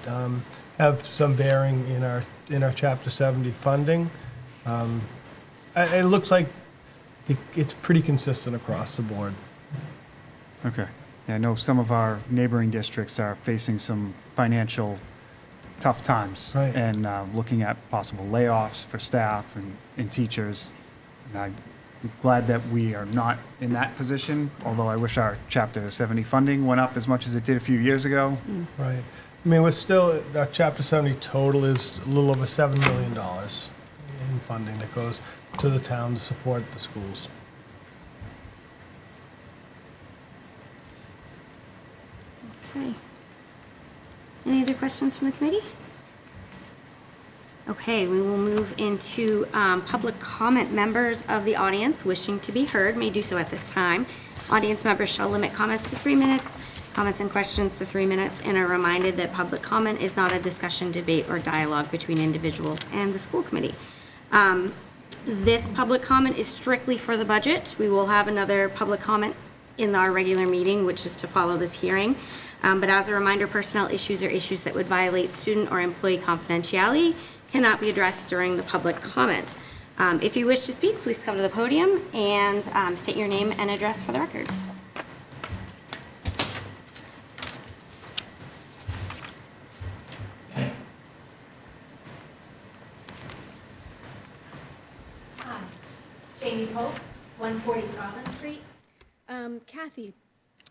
have some bearing in our Chapter 70 funding. It looks like it's pretty consistent across the board. Okay. Yeah, I know some of our neighboring districts are facing some financial tough times. Right. And looking at possible layoffs for staff and teachers. And I'm glad that we are not in that position, although I wish our Chapter 70 funding went up as much as it did a few years ago. Right. I mean, our Chapter 70 total is a little over $7 million in funding that goes to the town to support the schools. Okay. Any other questions from the committee? Okay, we will move into public comment. Members of the audience wishing to be heard may do so at this time. Audience members shall limit comments to 3 minutes, comments and questions to 3 minutes, and are reminded that public comment is not a discussion, debate, or dialogue between individuals and the school committee. This public comment is strictly for the budget. We will have another public comment in our regular meeting, which is to follow this hearing. But as a reminder, personnel issues or issues that would violate student or employee confidentiality cannot be addressed during the public comment. If you wish to speak, please come to the podium and state your name and address for the records. Hi, Jamie Pope, 140 Scotland Street. Kathy,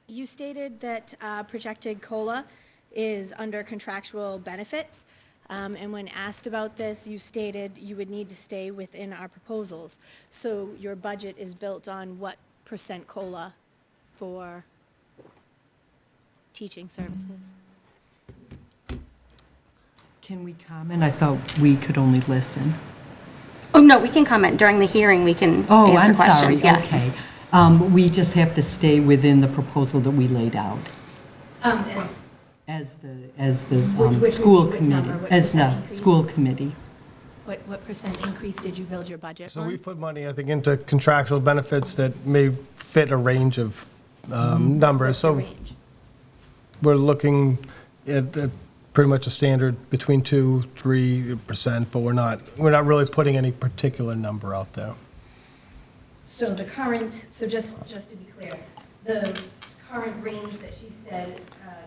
you stated that projected COLA is under contractual benefits, and when asked about this, you stated you would need to stay within our proposals. So your budget is built on what % COLA for teaching services? Can we comment? I thought we could only listen. Oh, no, we can comment during the hearing. We can Oh, answer I'm sorry, questions. Yeah. okay. We just have to stay within the proposal that we laid out as the Which school what committee, number, what as the % increase? school committee. What % increase did you build your budget So on? we put money, I think, into contractual benefits that may fit a range of numbers. What's the So range? we're looking at pretty much a standard between 2-3%, but we're not really putting any particular number out there. So the current, so just to be clear, the current range that she said,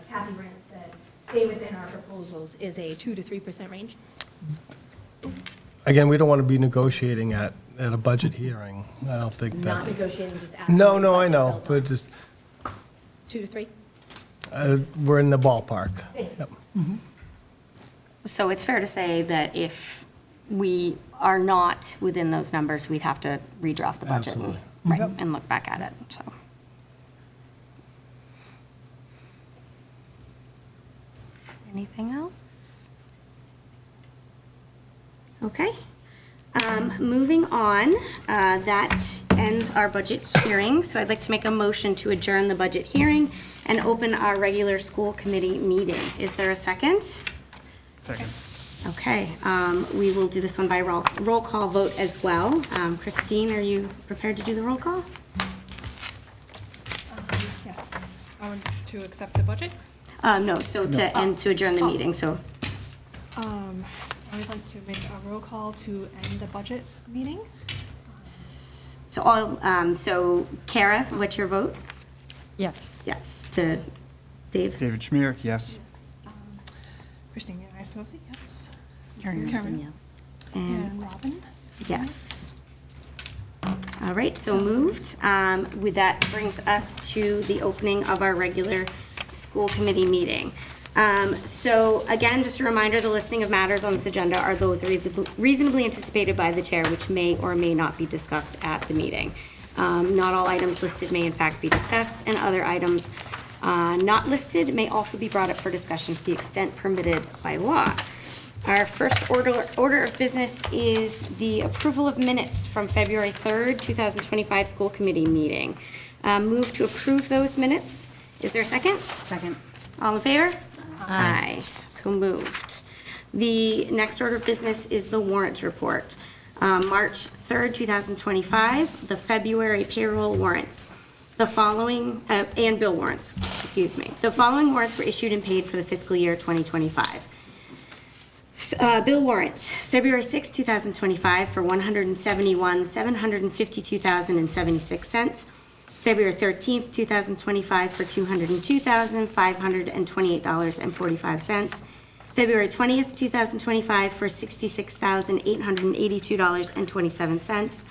Kathy Brandt said, stay within our proposals is a 2 to 3% range? Again, we don't want to be negotiating at a budget hearing. I don't think Not that's. negotiating, just asking. No, what no, I budget's know, built but on. just, 2 to 3? we're in the ballpark. Thank you. Yep. So it's fair to say that if we are not within those numbers, we'd have to redraft the budget and, Absolutely. right, Yep. and look back at it, so. Anything else? Okay. Moving on, that ends our budget hearing, so I'd like to make a motion to adjourn the budget hearing and open our regular school committee meeting. Is there a second? Second. Okay, we will do this one by roll call vote as well. Christine, are you prepared to do the roll call? Yes. To accept the budget? No, so to adjourn the meeting, so. I would like to make a roll call to end the budget meeting. So Kara, what's your vote? Yes. Yes, to Dave? David Schmier, yes. Christine Iasmosi, yes. Karen, Karen. yes. And Robin? Yes. All right, so moved. With that brings us to the opening of our regular school committee meeting. So again, just a reminder, the listing of matters on this agenda are those reasonably anticipated by the chair, which may or may not be discussed at the meeting. Not all items listed may in fact be discussed, and other items not listed may also be brought up for discussion to the extent permitted by law. Our first order of business is the approval of minutes from February 3rd, 2025 school committee meeting. Move to approve those minutes. Is there a second? Second. All in favor? Aye. So moved. The next order of business is the warrant report. March 3rd, 2025, the February payroll warrants. The following, and bill warrants, excuse me. The following warrants were issued and paid for the fiscal year 2025. Bill warrants, February 6, 2025 for $171,752,076. February 13th, 2025 for $202,528.45. February 20th, 2025 for $66,882.27.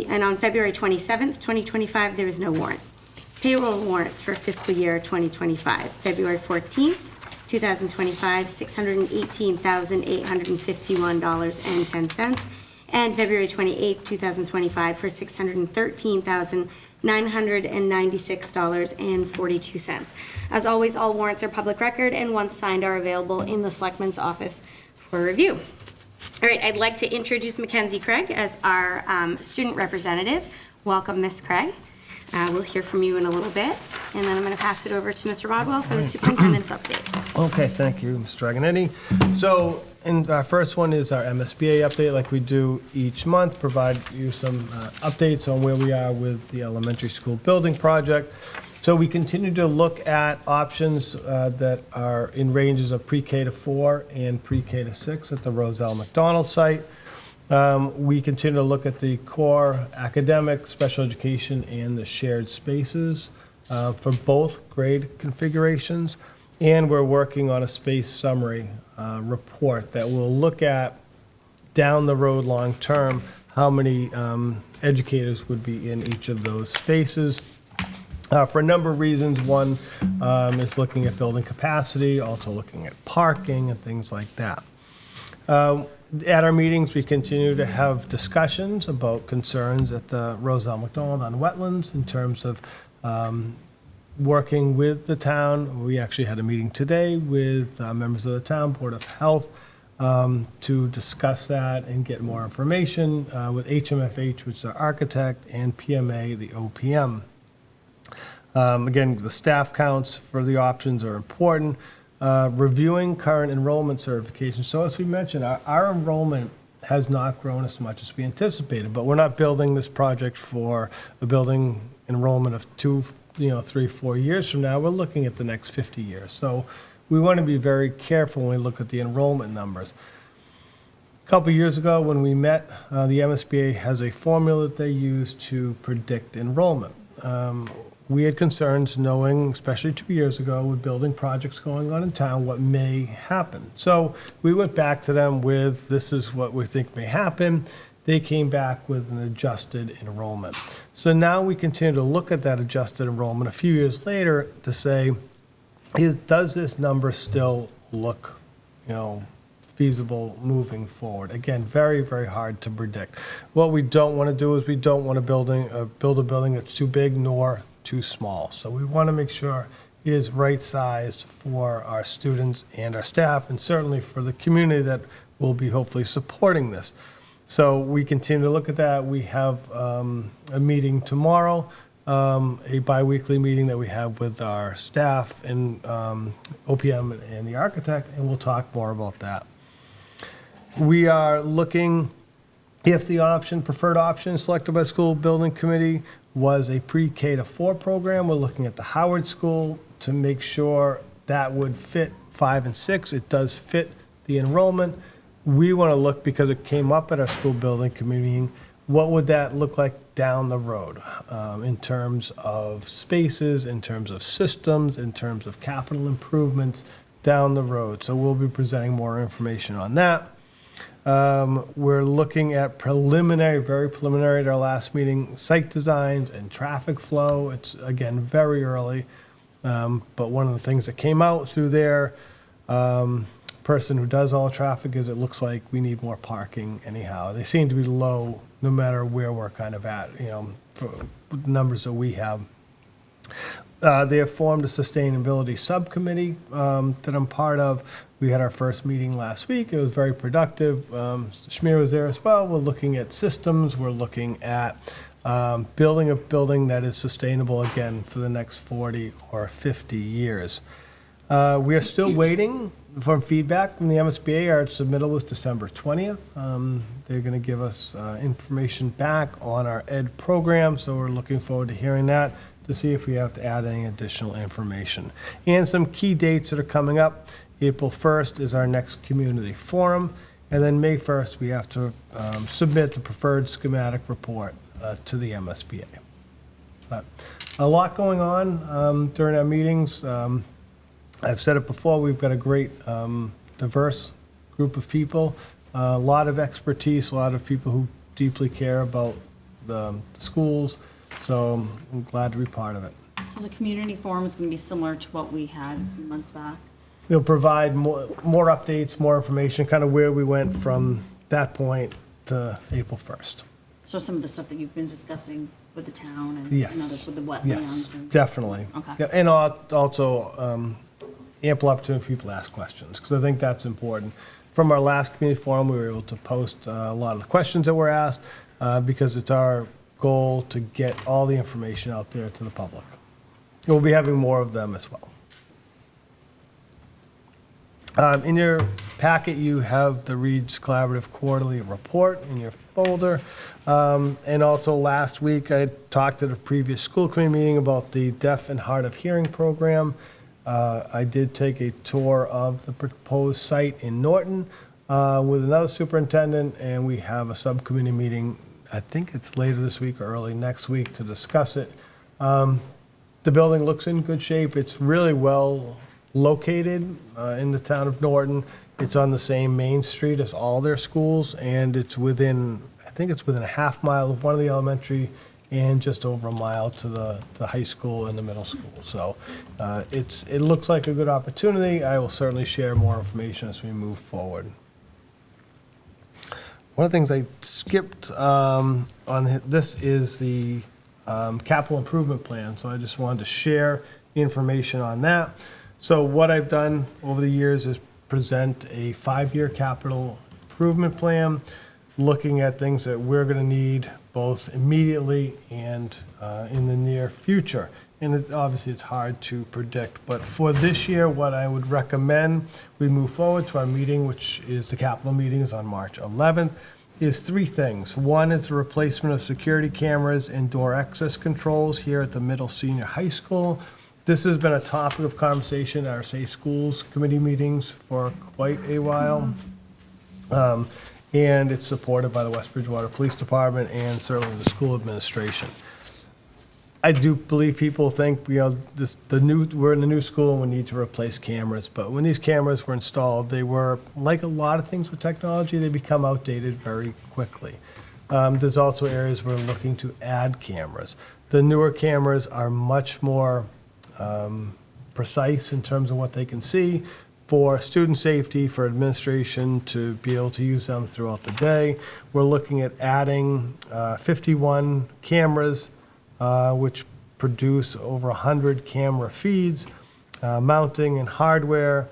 And on February 27th, 2025, there is no warrant. Payroll warrants for fiscal year 2025. February 14th, 2025, $618,851.10. And February 28th, 2025 for $613,996.42. As always, all warrants are public record and once signed are available in the Selectman's office for review. All right, I'd like to introduce Mackenzie Craig as our student representative. Welcome, Ms. Craig. We'll hear from you in a little bit, and then I'm going to pass it over to Mr. Rodwell for the superintendent's update. Okay, thank you, Mr. Dragonetti. So, our first one is our MSBA update, like we do each month, provide you some updates on where we are with the elementary school building project. So we continue to look at options that are in ranges of pre-K to 4 and pre-K to 6 at the Roselle McDonald site. We continue to look at the core academic, special education, and the shared spaces for both grade configurations. And we're working on a space summary report that will look at down the road long-term how many educators would be in each of those spaces. For a number of reasons. One is looking at building capacity, also looking at parking and things like that. At our meetings, we continue to have discussions about concerns at the Roselle McDonald on wetlands in terms of working with the town. We actually had a meeting today with members of the town Board of Health to discuss that and get more information with HMFH, which is our architect, and PMA, the OPM. Again, the staff counts for the options are important. Reviewing current enrollment certifications. So as we mentioned, our enrollment has not grown as much as we anticipated, but we're not building this project for a building enrollment of 2, 3, 4 years from now. We're looking at the next 50 years. So we want to be very careful when we look at the enrollment numbers. A couple years ago when we met, the MSBA has a formula that they use to predict enrollment. We had concerns knowing, especially 2 years ago, with building projects going on in town, what may happen. So we went back to them with, this is what we think may happen. They came back with an adjusted enrollment. So now we continue to look at that adjusted enrollment a few years later to say, does this number still look, feasible moving forward. Again, very, very hard to predict. What we don't want to do is we don't want to build a building that's too big nor too small. So we want to make sure it is right-sized for our students and our staff, and certainly for the community that will be hopefully supporting this. So we continue to look at that. We have a meeting tomorrow, a bi-weekly meeting that we have with our staff and OPM and the architect, and we'll talk more about that. We are looking, if the preferred option selected by the school building committee was a pre-K to 4 program, we're looking at the Howard School to make sure that would fit 5 and 6. It does fit the enrollment. We want to look, because it came up at our school building committee meeting, what would that look like down the road in terms of spaces, in terms of systems, in terms of capital improvements down the road. So we'll be presenting more information on that. We're looking at very preliminary at our last meeting, site designs and traffic flow. It's, again, very early, but one of the things that came out through there, person who does all the traffic, is it looks like we need more parking anyhow. They seem to be low no matter where we're kind of at, for the numbers that we have. They have formed a sustainability subcommittee that I'm part of. We had our first meeting last week. It was very productive. Shmir was there as well. We're looking at systems. We're looking at building a building that is sustainable, again, for the next 40 or 50 years. We are still waiting for feedback from the MSBA. Our submittal was December 20th. They're going to give us information back on our ED program, so we're looking forward to hearing that to see if we have to add any additional information. And some key dates that are coming up. April 1st is our next community forum, and then May 1st we have to submit the preferred schematic report to the MSBA. But a lot going on during our meetings. I've said it before, we've got a great diverse group of people, a lot of expertise, a lot of people who deeply care about the schools, so I'm glad to be part of it. So the community forum is going to be similar to what we had a few months back? They'll provide more updates, more information, kind of where we went from that point to April 1st. So some of the stuff that you've been discussing with the town and Yes. others with the wetlands? Yes, and- definitely. Okay. Yeah, and also ample opportunity for people to ask questions, because I think that's important. From our last community forum, we were able to post a lot of the questions that were asked, because it's our goal to get all the information out there to the public. We'll be having more of them as well. In your packet, you have the Reed's Collaborative Quarterly Report in your folder. And also last week, I talked at a previous school committee meeting about the Deaf and Hard of Hearing program. I did take a tour of the proposed site in Norton with another superintendent, and we have a subcommittee meeting, I think it's later this week or early next week, to discuss it. The building looks in good shape. It's really well located in the town of Norton. It's on the same main street as all their schools, and it's within, I think it's within a half mile of one of the elementary and just over a mile to the high school and the middle school. So it looks like a good opportunity. I will certainly share more information as we move forward. One of the things I skipped on this is the capital improvement plan. So I just wanted to share the information on that. So what I've done over the years is present a 5-year capital improvement plan, looking at things that we're going to need both immediately and in the near future. And obviously it's hard to predict, but for this year, what I would recommend we move forward to our meeting, which is the capital meeting is on March 11th, is 3 things. One is the replacement of security cameras and door access controls here at the middle senior high school. This has been a topic of conversation at our Safe Schools Committee meetings for quite a while. And it's supported by the West Bridgewater Police Department and certainly the school administration. I do believe people think, we're in the new school and we need to replace cameras. But when these cameras were installed, they were, like a lot of things with technology, they become outdated very quickly. There's also areas we're looking to add cameras. The newer cameras are much more precise in terms of what they can see. For student safety, for administration to be able to use them throughout the day. We're looking at adding 51 cameras, which produce over 100 camera feeds, mounting and hardware,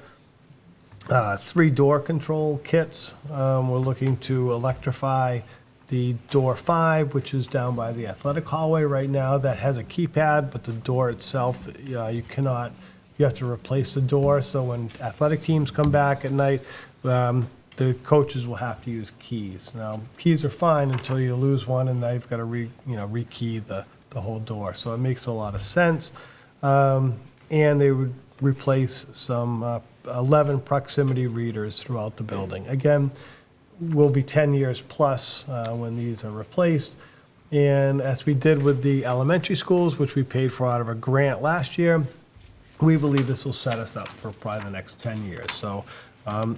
3 door control kits. We're looking to electrify the door 5, which is down by the athletic hallway right now. That has a keypad, but the door itself, you cannot. You have to replace the door, so when athletic teams come back at night, the coaches will have to use keys. Now, keys are fine until you lose one, and now you've got to rekey the whole door. So it makes a lot of sense. And they would replace some 11 proximity readers throughout the building. Again, will be 10 years plus when these are replaced. And as we did with the elementary schools, which we paid for out of a grant last year, we believe this will set us up for probably the next 10 years. So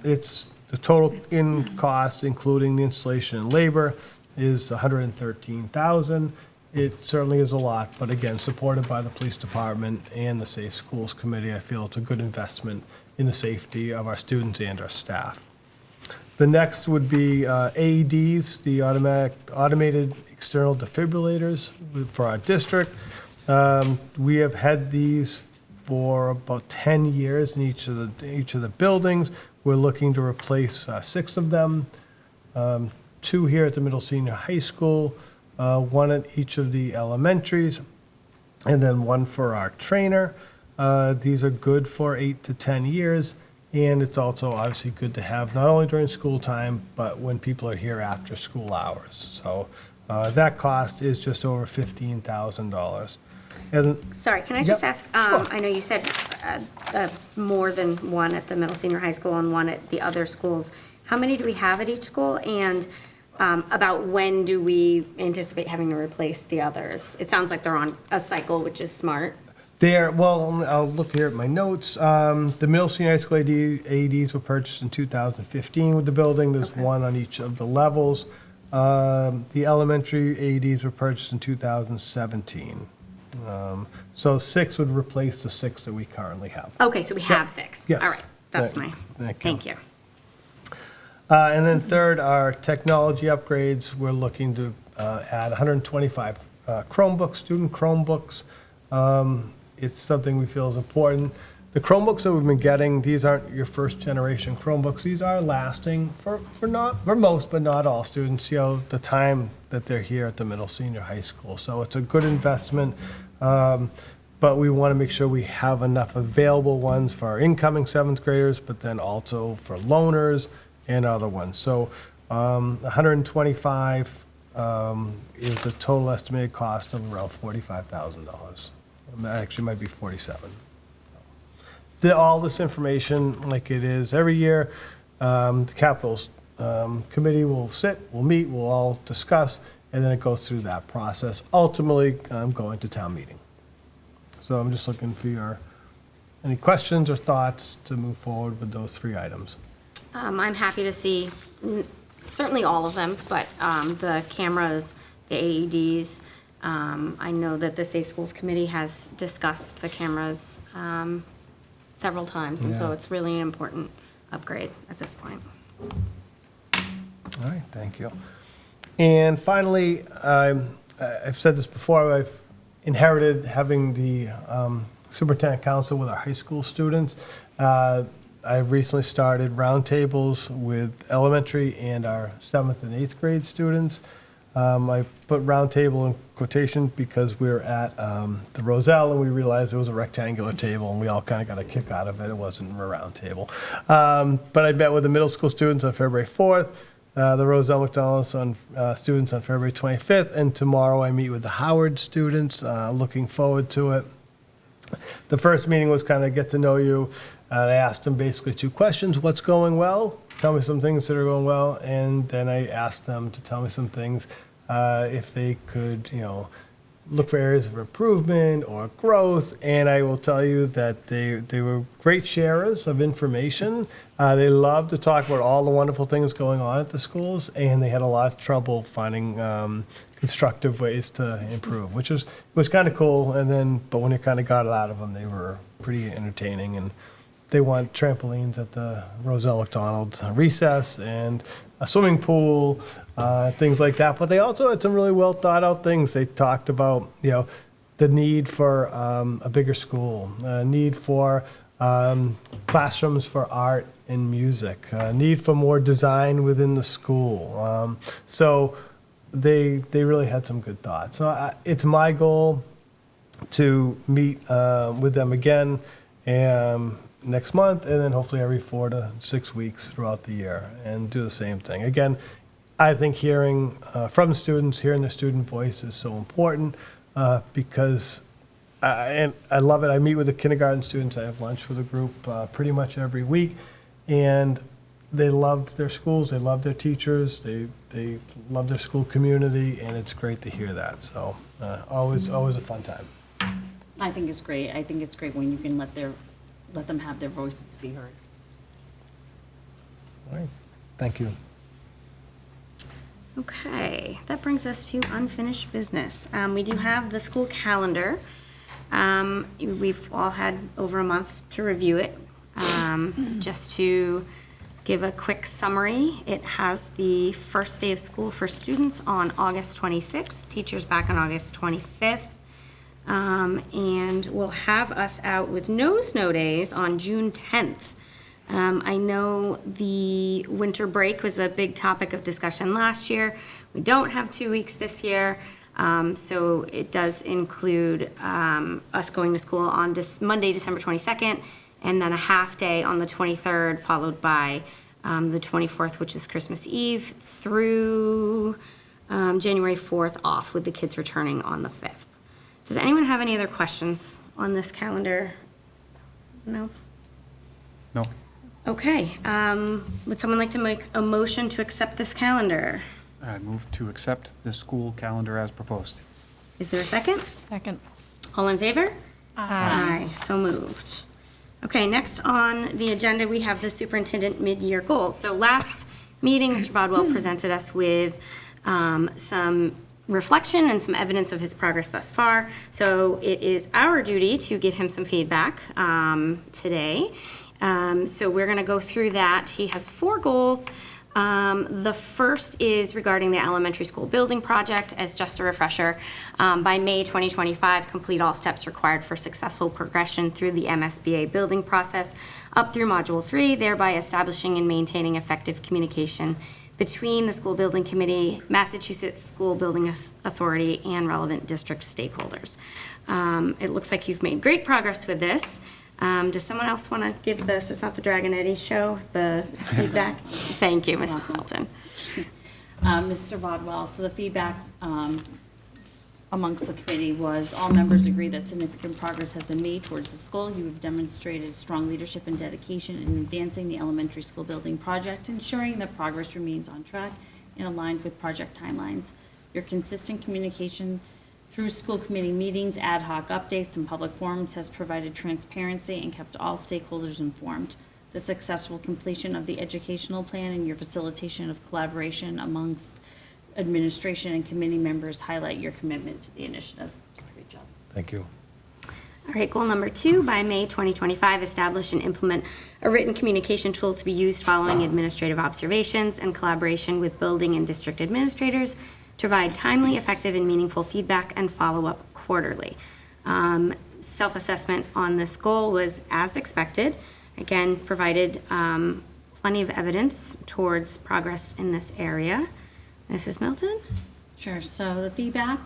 it's the total in cost, including the installation and labor, is $113,000. It certainly is a lot, but again, supported by the police department and the Safe Schools Committee, I feel it's a good investment in the safety of our students and our staff. The next would be AEDs, the automated external defibrillators for our district. We have had these for about 10 years in each of the buildings. We're looking to replace 6 of them, 2 here at the middle senior high school, 1 at each of the elementaries, and then 1 for our trainer. These are good for 8 to 10 years, and it's also obviously good to have not only during school time, but when people are here after school hours. So that cost is just over $15,000. And Sorry, can I just Yep, ask, sure. I know you said more than 1 at the middle senior high school and 1 at the other schools. How many do we have at each school? And about when do we anticipate having to replace the others? It sounds like they're on a cycle, which is smart. Well, I'll look here at my notes. The middle senior high school AEDs were purchased in 2015 with the building. There's Okay. 1 on each of the levels. The elementary AEDs were purchased in 2017. So 6 would replace the 6 that we currently have. Okay, so we have 6. Yes. All right, that's Thank- my, thank you. thank you. And then third, our technology upgrades. We're looking to add 125 Chromebooks, student Chromebooks. It's something we feel is important. The Chromebooks that we've been getting, these aren't your first generation Chromebooks. These are lasting for most, but not all students, the time that they're here at the middle senior high school. So it's a good investment. But we want to make sure we have enough available ones for our incoming 7th graders, but then also for loaners and other ones. So 125 is a total estimated cost of around $45,000. Actually, might be 47. All this information, like it is every year, the capital committee will sit, we'll meet, we'll all discuss, and then it goes through that process, ultimately going to town meeting. So I'm just looking for any questions or thoughts to move forward with those 3 items. I'm happy to see certainly all of them, but the cameras, the AEDs, I know that the Safe Schools Committee has discussed the cameras several times, and so Yeah. it's really an important upgrade at this point. All right, thank you. And finally, I've said this before, I've inherited having the superintendent council with our high school students. I've recently started roundtables with elementary and our 7th and 8th grade students. I put roundtable in quotation because we were at the Roselle and we realized it was a rectangular table and we all kind of got a kick out of it. It wasn't a round table. But I met with the middle school students on February 4th, the Roselle McDonald's students on February 25th, and tomorrow I meet with the Howard students. Looking forward to it. The first meeting was kind of get to know you. I asked them basically 2 questions. What's going well? Tell me some things that are going well. And then I asked them to tell me some things if they could, look for areas of improvement or growth. And I will tell you that they were great sharers of information. They loved to talk about all the wonderful things going on at the schools, and they had a lot of trouble finding constructive ways to improve, which was kind of cool. And then, but when it kind of got it out of them, they were pretty entertaining. And they want trampolines at the Roselle McDonald's recess and a swimming pool, things like that. But they also had some really well thought out things. They talked about, the need for a bigger school, need for classrooms for art and music, need for more design within the school. So they really had some good thoughts. So it's my goal to meet with them again next month, and then hopefully every 4 to 6 weeks throughout the year, and do the same thing. Again, I think hearing from students, hearing the student voice is so important because, and I love it. I meet with the kindergarten students. I have lunch with a group pretty much every week, and they love their schools. They love their teachers. They love their school community, and it's great to hear that. So always a fun time. I think it's great. I think it's great when you can let them have their voices be heard. All right. Thank you. Okay, that brings us to unfinished business. We do have the school calendar. We've all had over a month to review it. Just to give a quick summary, it has the first day of school for students on August 26th, teachers back on August 25th, and we'll have us out with no snow days on June 10th. I know the winter break was a big topic of discussion last year. We don't have 2 weeks this year, so it does include us going to school on Monday, December 22nd, and then a half day on the 23rd, followed by the 24th, which is Christmas Eve, through January 4th off, with the kids returning on the 5th. Does anyone have any other questions on this calendar? No? No. Okay, would someone like to make a motion to accept this calendar? I move to accept the school calendar as proposed. Is there a second? Second. All in favor? Aye, so moved. Okay, next on the agenda, we have the superintendent mid-year goals. So last meeting, Mr. Bodwell presented us with some reflection and some evidence of his progress thus far. So it is our duty to give him some feedback today. So we're going to go through that. He has 4 goals. The first is regarding the elementary school building project. As just a refresher, by May 2025, complete all steps required for successful progression through the MSBA building process up through Module 3, thereby establishing and maintaining effective communication between the school building committee, Massachusetts School Building Authority, and relevant district stakeholders. It looks like you've made great progress with this. Does someone else want to give so it's not the Dragon Eddie show, the feedback? Thank you, Mrs. Melton. Mr. Bodwell, so the feedback amongst the committee was all members agree that significant progress has been made towards this goal. You have demonstrated strong leadership and dedication in advancing the elementary school building project, ensuring that progress remains on track and aligned with project timelines. Your consistent communication through school committee meetings, ad hoc updates, and public forums has provided transparency and kept all stakeholders informed. The successful completion of the educational plan and your facilitation of collaboration amongst administration and committee members highlight your commitment to the initiative. Great job. Thank you. All right, goal number 2, by May 2025, establish and implement a written communication tool to be used following administrative observations and collaboration with building and district administrators to provide timely, effective, and meaningful feedback and follow-up quarterly. Self-assessment on this goal was as expected. Again, provided plenty of evidence towards progress in this area. Mrs. Milton? Sure. So the feedback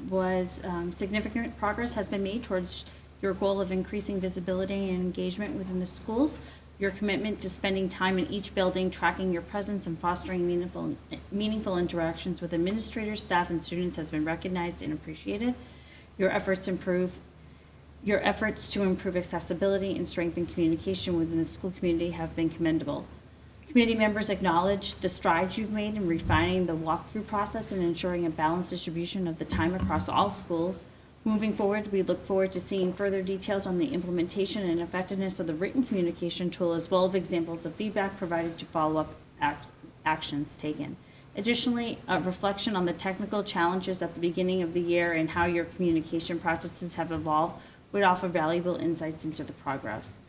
was significant progress has been made towards your goal of increasing visibility and engagement within the schools. Your commitment to spending time in each building, tracking your presence, and fostering meaningful interactions with administrators, staff, and students has been recognized and appreciated. Your efforts to improve accessibility and strengthen communication within the school community have been commendable. Committee members acknowledge the strides you've made in refining the walkthrough process and ensuring a balanced distribution of the time across all schools. Moving forward, we look forward to seeing further details on the implementation and effectiveness of the written communication tool, as well as examples of feedback provided to follow up actions taken. Additionally, a reflection on the technical challenges at the beginning of the year and how your communication practices have evolved would offer valuable insights into the progress.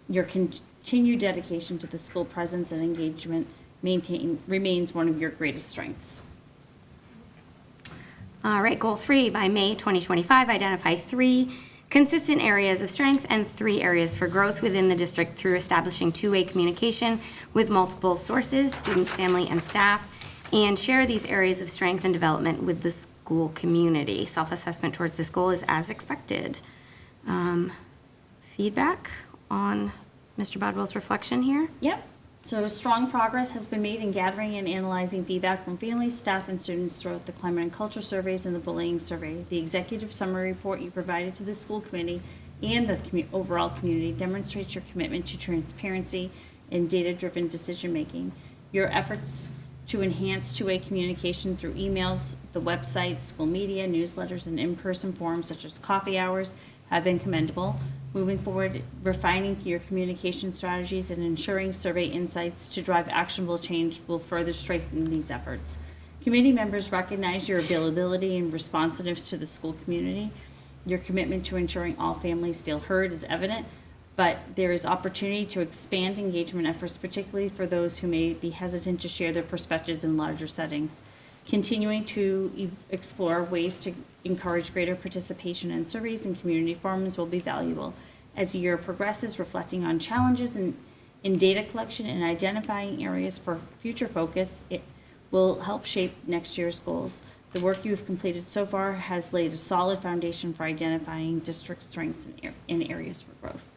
Your continued dedication to the school presence and engagement remains one of your greatest strengths. All right, goal 3, by May 2025, identify 3 consistent areas of strength and 3 areas for growth within the district through establishing two-way communication with multiple sources, students, family, and staff, and share these areas of strength and development with the school community. Self-assessment towards this goal is as expected. Feedback on Mr. Bodwell's reflection here? Yep. So strong progress has been made in gathering and analyzing feedback from families, staff, and students throughout the climate and culture surveys and the bullying survey. The executive summary report you provided to the school committee and the overall community demonstrates your commitment to transparency and data-driven decision-making. Your efforts to enhance two-way communication through emails, the website, school media, newsletters, and in-person forums such as coffee hours have been commendable. Moving forward, refining your communication strategies and ensuring survey insights to drive actionable change will further strengthen these efforts. Committee members recognize your availability and responsiveness to the school community. Your commitment to ensuring all families feel heard is evident, but there is opportunity to expand engagement efforts, particularly for those who may be hesitant to share their perspectives in larger settings. Continuing to explore ways to encourage greater participation in surveys and community forums will be valuable. As the year progresses, reflecting on challenges in data collection and identifying areas for future focus, it will help shape next year's goals. The work you have completed so far has laid a solid foundation for identifying district strengths and areas for growth.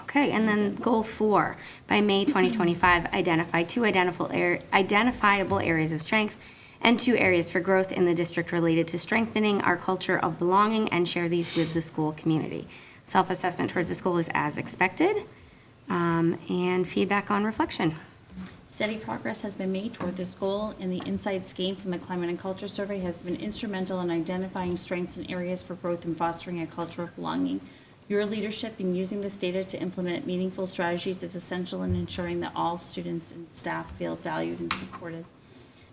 Okay, and then goal 4, by May 2025, identify 2 identifiable areas of strength and 2 areas for growth in the district related to strengthening our culture of belonging and share these with the school community. Self-assessment towards this goal is as expected, and feedback on reflection. Steady progress has been made toward this goal, and the insights gained from the Climate and Culture Survey have been instrumental in identifying strengths and areas for growth and fostering a culture of belonging. Your leadership in using this data to implement meaningful strategies is essential in ensuring that all students and staff feel valued and supported.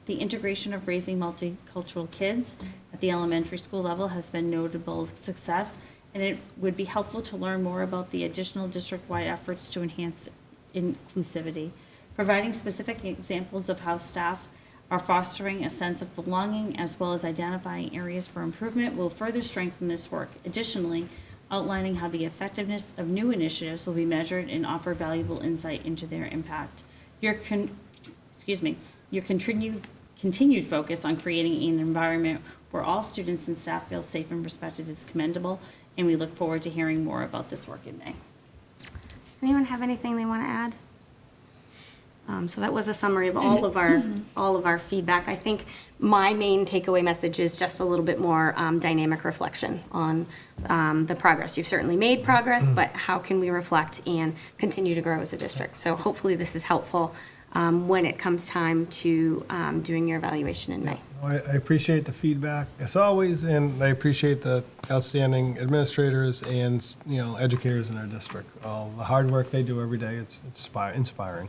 The integration of raising multicultural kids at the elementary school level has been notable success, and it would be helpful to learn more about the additional district-wide efforts to enhance inclusivity. Providing specific examples of how staff are fostering a sense of belonging as well as identifying areas for improvement will further strengthen this work. Additionally, outlining how the effectiveness of new initiatives will be measured and offer valuable insight into their impact. Your continued focus on creating an environment where all students and staff feel safe and respected is commendable, and we look forward to hearing more about this work in May. Does anyone have anything they want to add? So that was a summary of all of our feedback. I think my main takeaway message is just a little bit more dynamic reflection on the progress. You've certainly made progress, but how can we reflect and continue to grow as a district? So hopefully this is helpful when it comes time to doing your evaluation in May. I appreciate the feedback as always, and I appreciate the outstanding administrators and educators in our district. All the hard work they do every day, it's inspiring.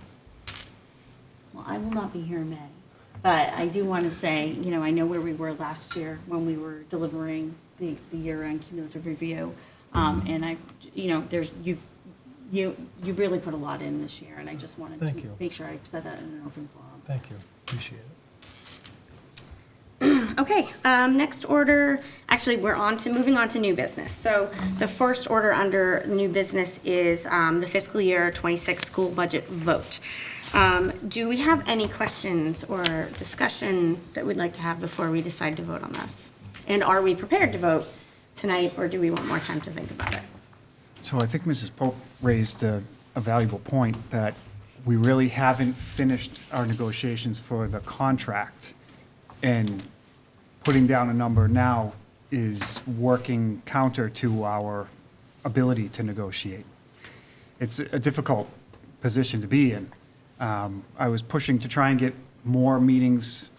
Well, I will not be here in May, but I do want to say, I know where we were last year when we were delivering the year-end cumulative review, and you've really put a lot in this year, and I just wanted Thank to you. make sure I said that in an open forum. Thank you. Appreciate it. Okay, next order, actually, moving on to new business. So the first order under new business is the fiscal year 26 school budget vote. Do we have any questions or discussion that we'd like to have before we decide to vote on this? And are we prepared to vote tonight, or do we want more time to think about it? So I think Mrs. Pope raised a valuable point that we really haven't finished our negotiations for the contract. And putting down a number now is working counter to our ability to negotiate. It's a difficult position to be in. I was pushing to try and get more meetings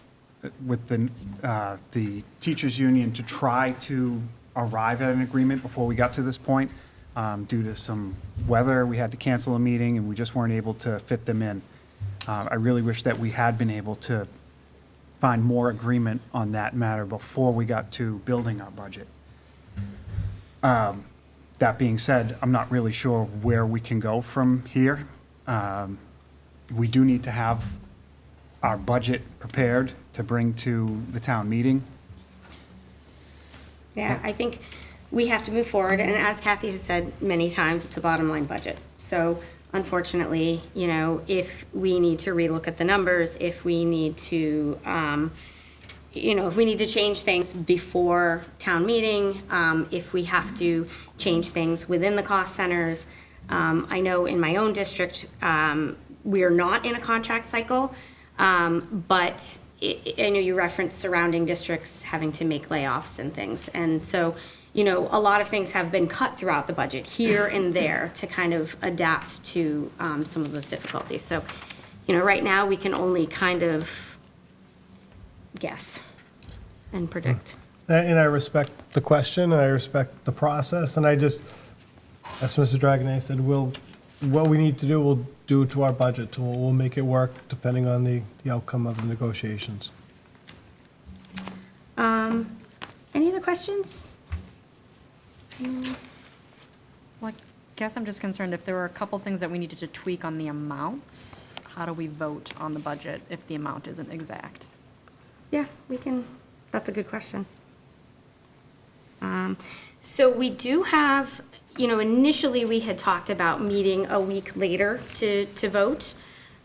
with the teachers union to try to arrive at an agreement before we got to this point. Due to some weather, we had to cancel a meeting and we just weren't able to fit them in. I really wish that we had been able to find more agreement on that matter before we got to building our budget. That being said, I'm not really sure where we can go from here. We do need to have our budget prepared to bring to the town meeting. Yeah, I think we have to move forward, and as Kathy has said many times, it's a bottom line budget. So unfortunately, you know, if we need to relook at the numbers, if we need to, you know, if we need to change things before town meeting, if we have to change things within the cost centers. I know in my own district, we are not in a contract cycle, but I know you referenced surrounding districts having to make layoffs and things. And so, you know, a lot of things have been cut throughout the budget here and there to kind of adapt to some of those difficulties. So, you know, right now we can only kind of guess and predict. And I respect the question, and I respect the process, and I just, as Mrs. Dragonet said, what we need to do, we'll do to our budget. We'll make it work depending on the outcome of the negotiations. Any other questions? Well, I guess I'm just concerned if there were a couple things that we needed to tweak on the amounts, how do we vote on the budget if the amount isn't exact? Yeah, we can, that's a good question. So we do have, you know, initially we had talked about meeting a week later to vote.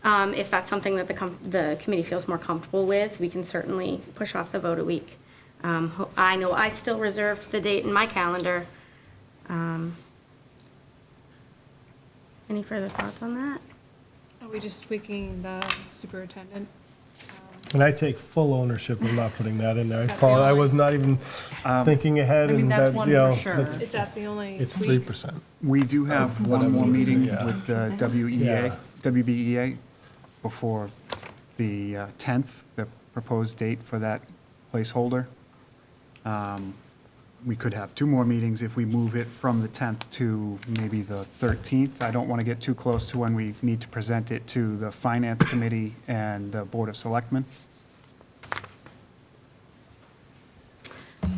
If that's something that the committee feels more comfortable with, we can certainly push off the vote a week. I know I still reserved the date in my calendar. Any further thoughts on that? Are we just tweaking the superintendent? And I take full ownership of not putting that in there. I That's apologize, I the was not even thinking ahead, I mean, and that's that, one you know, for sure. Is that the only it's tweak? 3%. We do have one more meeting with the Yeah. WBEA before the 10th, the proposed date for that placeholder. We could have two more meetings if we move it from the 10th to maybe the 13th. I don't want to get too close to when we need to present it to the Finance Committee and the Board of Selectmen.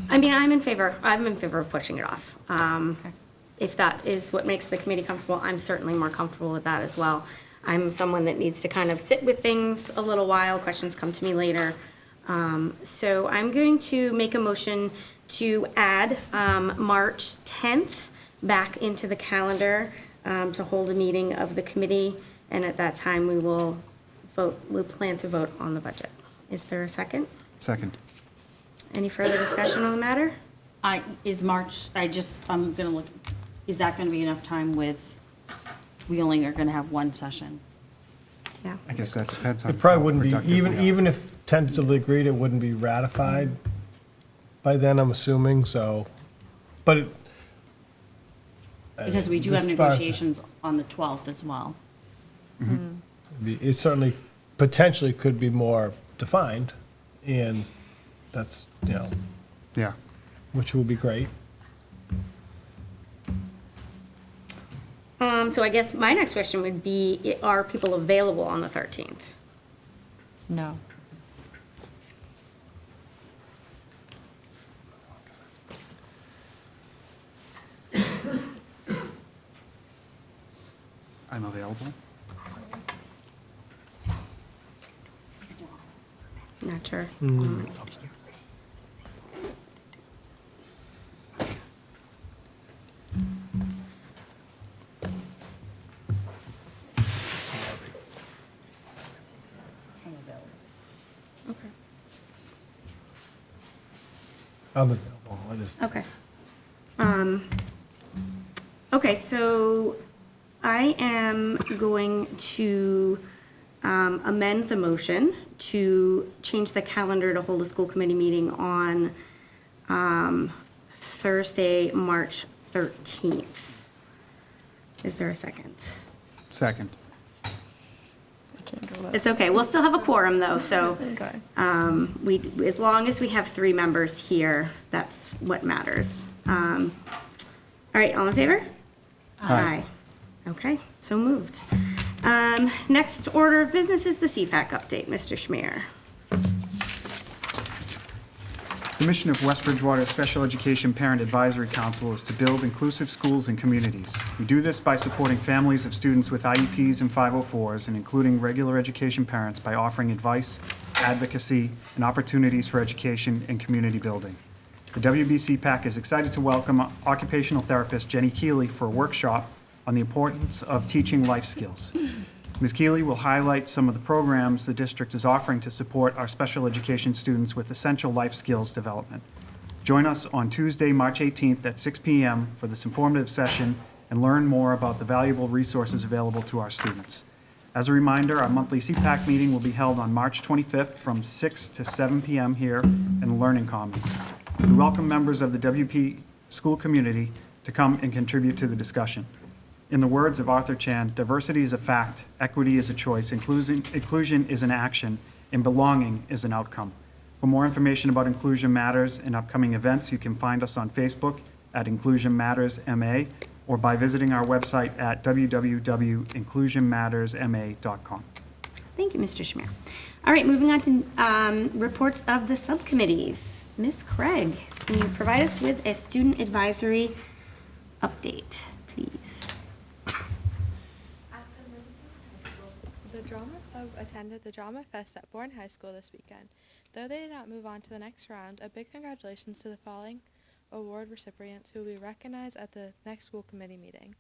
I mean, I'm in favor of pushing it off. If that is what makes the committee comfortable, I'm certainly more comfortable with that as well. I'm someone that needs to kind of sit with things a little while, questions come to me later. So I'm going to make a motion to add March 10th back into the calendar to hold a meeting of the committee, and at that time, we'll plan to vote on the budget. Is there a second? Second. Any further discussion on the matter? I'm gonna look, is that gonna be enough time with, we only are gonna have one session? Yeah. I guess that depends on. It probably how wouldn't productive be, we are. even if tentatively agreed, it wouldn't be ratified by then, I'm assuming, so, but it- Because we do have as far as- negotiations on the 12th as well. It certainly potentially could be more defined, and that's, you know, Yeah. which would be great. So I guess my next question would be, are people available on the 13th? No. I'm available. Not sure. Okay. I'm available, I just, Okay. Okay, so I am going to amend the motion to change the calendar to hold a school committee meeting on Thursday, March 13th. Is there a second? Second. I can't go that. It's okay, we'll still have a quorum though, so. Okay. As long as we have 3 members here, that's what matters. All right, all in favor? Aye. Okay, so moved. Next order of business is the CPAC update, Mr. Schmier. The The mission of West Bridgewater Special Education Parent Advisory Council is to build inclusive schools and communities. We do this by supporting families of students with IEPs and 504s and including regular education parents by offering advice, advocacy, and opportunities for education and community building. The WBC PAC is excited to welcome occupational therapist Jenny Keeley for a workshop on the importance of teaching life skills. Ms. Keeley will highlight some of the programs the district is offering to support our special education students with essential life skills development. Join us on Tuesday, March 18th at 6 p.m. for this informative session and learn more about the valuable resources available to our students. As a reminder, our monthly CPAC meeting will be held on March 25th from 6 to 7 p.m. here in the Learning Commons. We welcome members of the WB School Committee to come and contribute to the discussion. In the words of Arthur Chan, diversity is a fact, equity is a choice, inclusion is an action, and belonging is an outcome. For more information about Inclusion Matters and upcoming events, you can find us on Facebook at Inclusion Matters MA or by visiting our website at www.inclusionmattersma.com. Thank you, Mr. Schmier. All right, moving on to reports of the subcommittees. Ms. Craig, can you provide us with a student advisory update, please? The Drama Club attended the Drama Fest at Bourne High School this weekend. Though they did not move on to the next round, a big congratulations to the following award recipients who will be recognized at the next school committee meeting.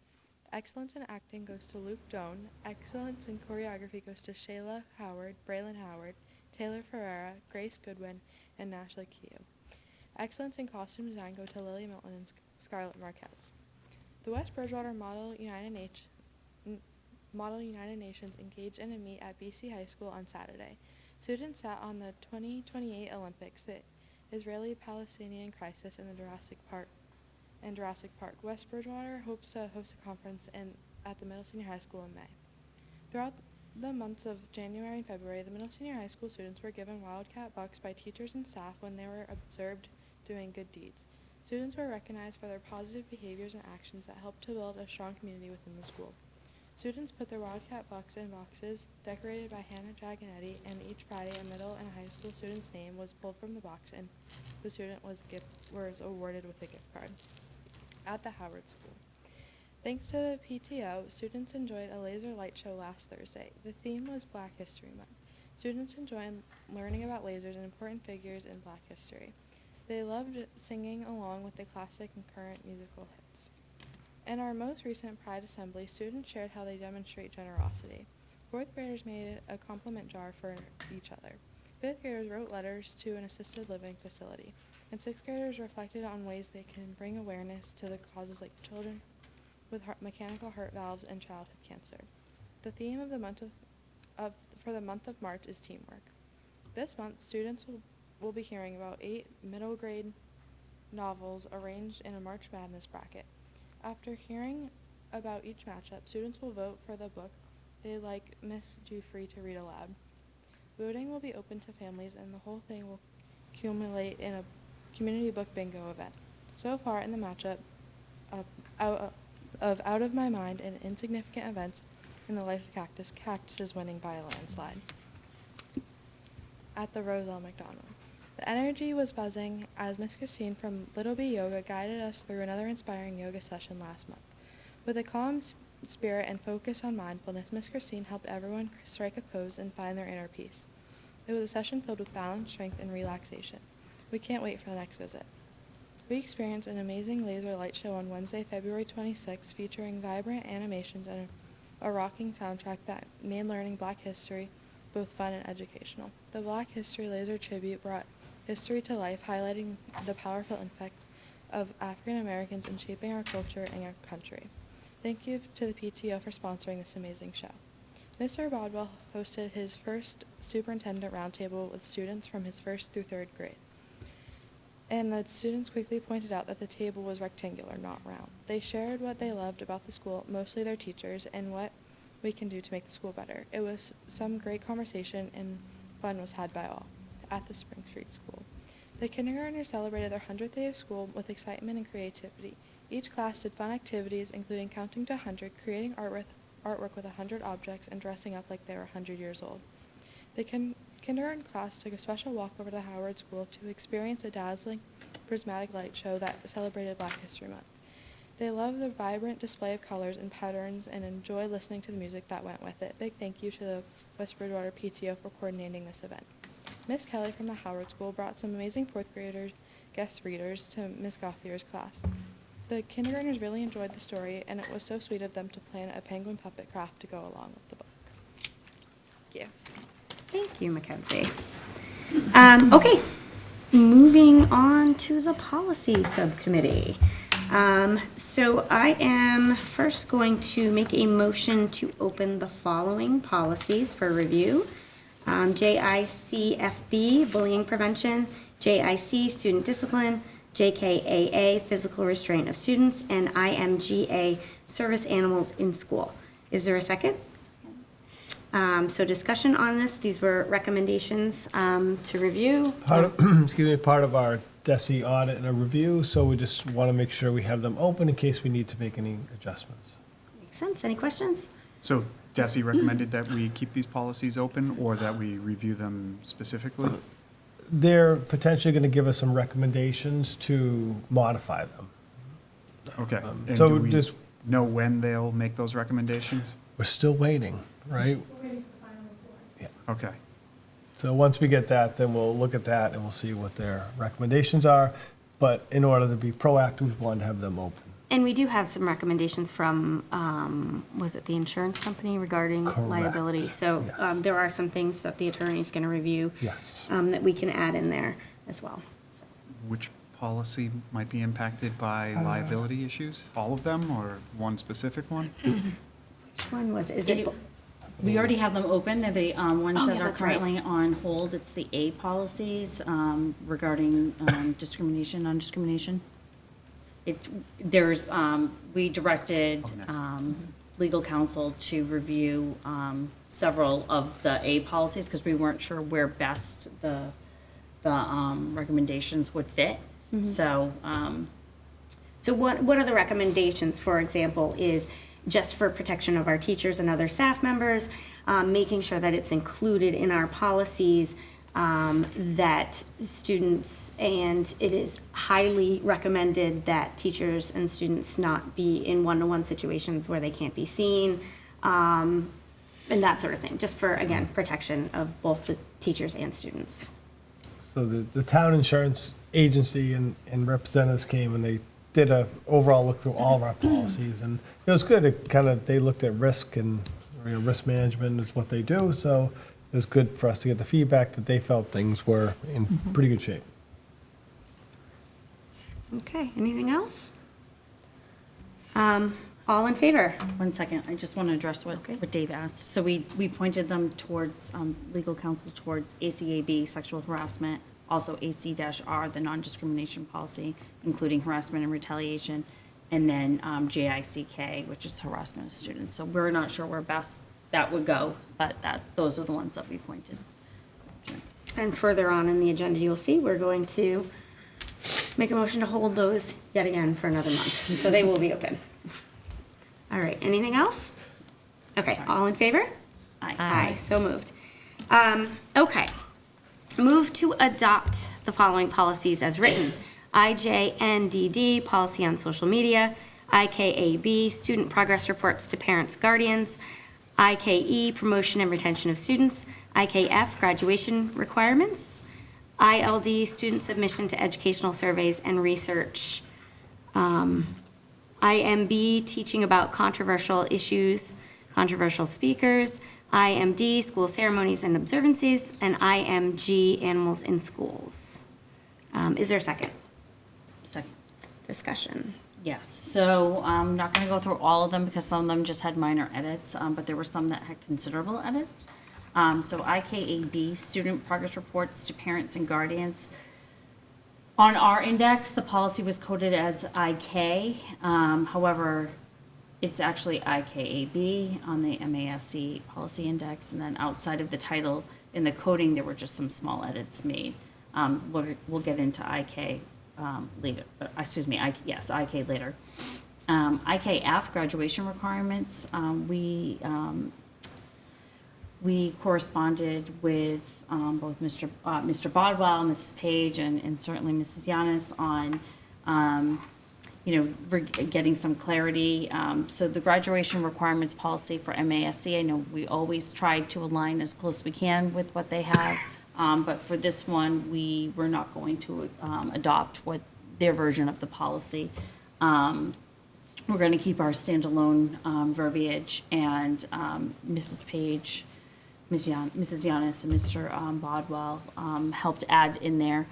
Excellence in acting goes to Luke Doan. Excellence in choreography goes to Shayla Howard, Braylon Howard, Taylor Ferreira, Grace Goodwin, and Nashley Keo. Excellence in costume design go to Lily Milton and Scarlett Marquez. The West Bridgewater Model United Nations engaged in a meet at BC High School on Saturday. Students sat on the 2028 Olympics, the Israeli-Palestinian crisis, in the Jurassic Park. West Bridgewater hopes to host a conference at the Middle Senior High School in May. Throughout the months of January and February, the Middle Senior High School students were given Wildcat Bucks by teachers and staff when they were observed doing good deeds. Students were recognized for their positive behaviors and actions that helped to build a strong community within the school. Students put their Wildcat Bucks in boxes decorated by Hannah Jagonetti, and each Friday a middle and high school student's name was pulled from the box and the student was awarded with a gift card. At the Howard School. Thanks to the PTO, students enjoyed a laser light show last Thursday. The theme was Black History Month. Students enjoyed learning about lasers and important figures in Black history. They loved singing along with the classic and current musical hits. In our most recent Pride Assembly, students shared how they demonstrate generosity. 4th graders made a compliment jar for each other. 5th graders wrote letters to an assisted living facility. And 6th graders reflected on ways they can bring awareness to the causes like children with mechanical heart valves and childhood cancer. The theme of the month for the month of March is teamwork. This month, students will be hearing about 8 middle grade novels arranged in a March Madness bracket. After hearing about each matchup, students will vote for the book they'd like Miss Jufrey to read aloud. Voting will be open to families, and the whole thing will accumulate in a community book bingo event. So far in the matchup Out of My Mind and Insignificant Events in the Life of Cactus, Cactus is winning by a landslide. At the Roselle McDonald. The energy was buzzing as Miss Christine from Little B Yoga guided us through another inspiring yoga session last month. With a calm spirit and focus on mindfulness, Miss Christine helped everyone strike a pose and find their inner peace. It was a session filled with balance, strength, and relaxation. We can't wait for the next visit. We experienced an amazing laser light show on Wednesday, February 26, featuring vibrant animations and a rocking soundtrack that made learning Black history both fun and educational. The Black History Laser Tribute brought history to life, highlighting the powerful effects of African Americans in shaping our culture and our country. Thank you to the PTO for sponsoring this amazing show. Mr. Bodwell hosted his first superintendent roundtable with students from his 1st through 3rd grade. And the students quickly pointed out that the table was rectangular, not round. They shared what they loved about the school, mostly their teachers, and what we can do to make the school better. It was some great conversation, and fun was had by all at the Spring Street School. The kindergartners celebrated their 100th day of school with excitement and creativity. Each class did fun activities, including counting to 100, creating artwork with 100 objects, and dressing up like they were 100 years old. The Kindergarten class took a special walk over to Howard School to experience a dazzling prismatic light show that celebrated Black History Month. They loved the vibrant display of colors and patterns and enjoyed listening to the music that went with it. Big thank you to the West Bridgewater PTO for coordinating this event. Miss Kelly from the Howard School brought some amazing fourth graders guest readers to Miss Gauthier's class. The kindergartners really enjoyed the story, and it was so sweet of them to plan a penguin puppet craft to go along with the book. Thank you. Thank you, Mackenzie. Okay, moving on to the policy subcommittee. So I am first going to make a motion to open the following policies for review. JICFB, bullying prevention, JIC, student discipline, JKAA, physical restraint of students, and IMGA, service animals in school. Is there a second? So discussion on this, these were recommendations to review. Part of our DESI audit and a review, so we just want to make sure we have them open in case we need to make any adjustments. Makes sense. Any questions? So DESI recommended that we keep these policies open or that we review them specifically? They're potentially going to give us some recommendations to modify them. Okay. And so do we just- know when they'll make those recommendations? We're still waiting, right? Okay. So once we get that, then we'll look at that and we'll see what their recommendations are. But in order to be proactive, we want to have them open. And we do have some recommendations from, was it the insurance company regarding Correct. liability? So Yes. there are some things that the attorney is going to review. Yes. That we can add in there as well. Which policy might be impacted by liability issues? All of them or one specific one? Which one was it? Is it? We already have them open. They're the ones Oh, that yeah, are that's right. currently on hold. It's the A policies regarding discrimination, non-discrimination. We directed legal counsel to review several of the A policies because we weren't sure where best the recommendations would fit. So, So one of the recommendations, for example, is just for protection of our teachers and other staff members, making sure that it's included in our policies, that students, and it is highly recommended that teachers and students not be in one-to-one situations where they can't be seen, and that sort of thing, just for, again, protection of both the teachers and students. So the town insurance agency and representatives came and they did a overall look through all of our policies, and it was good. It they looked at risk and risk management is what they do. So it was good for us to get the feedback that they felt things were in pretty good shape. Okay, anything else? All in favor? 1 second, I just want to address what Dave asked. So we pointed them towards, legal counsel towards ACAB, sexual harassment, also AC-R, the non-discrimination policy, including harassment and retaliation, and then JICK, which is harassment of students. So we're not sure where best that would go, but those are the ones that we pointed. And further on in the agenda, you'll see, we're going to make a motion to hold those yet again for another month. So they will be open. All right, anything else? Okay, Sorry. all in favor? Aye. Aye, so moved. Okay. Move to adopt the following policies as written. IJNDD, policy on social media. IKAB, student progress reports to parents, guardians. IKE, promotion and retention of students. IKF, graduation requirements. ILD, student submission to educational surveys and research. IMB, teaching about controversial issues, controversial speakers. IMD, school ceremonies and observances. And IMG, animals in schools. Is there a second? Second. Discussion. Yes, so I'm not going to go through all of them because some of them just had minor edits, but there were some that had considerable edits. So IKAB, student progress reports to parents and guardians. On our index, the policy was coded as IK. However, it's actually IKAB on the MASC policy index. And then outside of the title, in the coding, there were just some small edits made. We'll get into IK later. Excuse me, IK later. We corresponded with both Mr. Bodwell, Mrs. Page, and certainly Mrs. Yanis on, getting some clarity. So the graduation requirements policy for MASC, I know we always try to align as close as we can with what they have. But for this one, we were not going to adopt what their version of the policy. We're going to keep our standalone verbiage, and Mrs. Page, Mrs. Yanis, and Mr. Bodwell helped add in there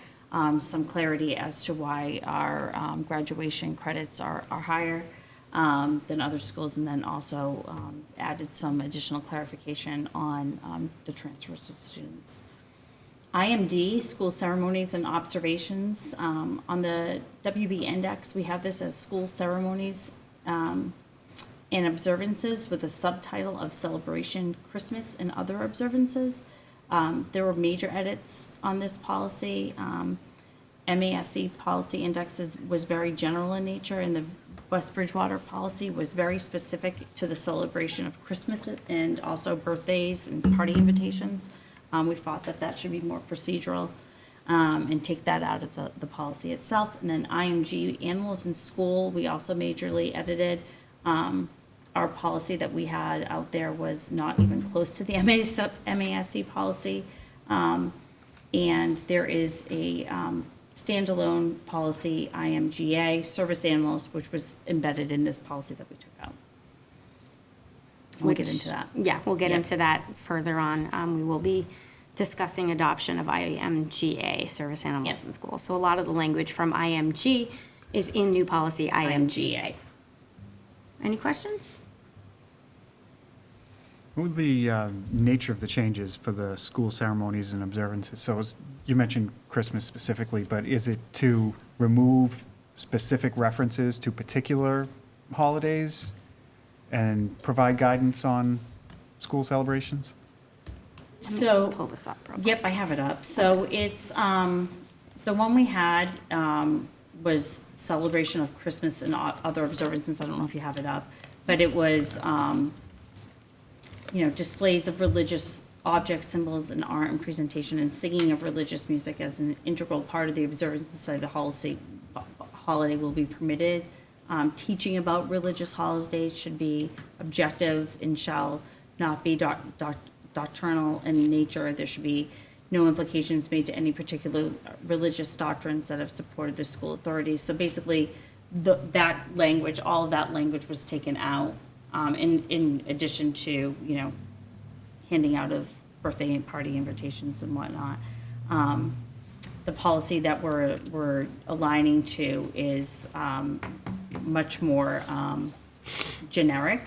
some clarity as to why our graduation credits are higher than other schools, and then also added some additional clarification on the transfers of students. IMD, school ceremonies and observations. On the WB index, we have this as school ceremonies and observances with a subtitle of celebration, Christmas, and other observances. There were major edits on this policy. MASC policy indexes was very general in nature, and the West Bridgewater policy was very specific to the celebration of Christmas and also birthdays and party invitations. We thought that should be more procedural and take that out of the policy itself. And then IMG, animals in school, we also majorly edited. Our policy that we had out there was not even close to the MASC policy. And there is a standalone policy, IMGA, service animals, which was embedded in this policy that we took out. We'll get into that. Yeah, we'll get Yep. into that further on. We will be discussing adoption of IMGA, service animals Yep. in schools. So a lot of the language from IMG is in new policy IMGA. Any questions? What would the nature of the changes for the school ceremonies and observances? So you mentioned Christmas specifically, but is it to remove specific references to particular holidays and provide guidance on school celebrations? Let me So, just pull this up real quick. yep, I have it up. So it's, the one we had was celebration of Christmas and other observances. I don't know if you have it up, but it was, displays of religious objects, symbols, and art and presentation, and singing of religious music as an integral part of the observance of the holiday will be permitted. Teaching about religious holidays should be objective and shall not be doctrinal in nature. There should be no implications made to any particular religious doctrines that have supported the school authorities. So basically, that language, all of that language was taken out, in addition to, handing out of birthday and party invitations and whatnot. The policy that we're aligning to is much more generic.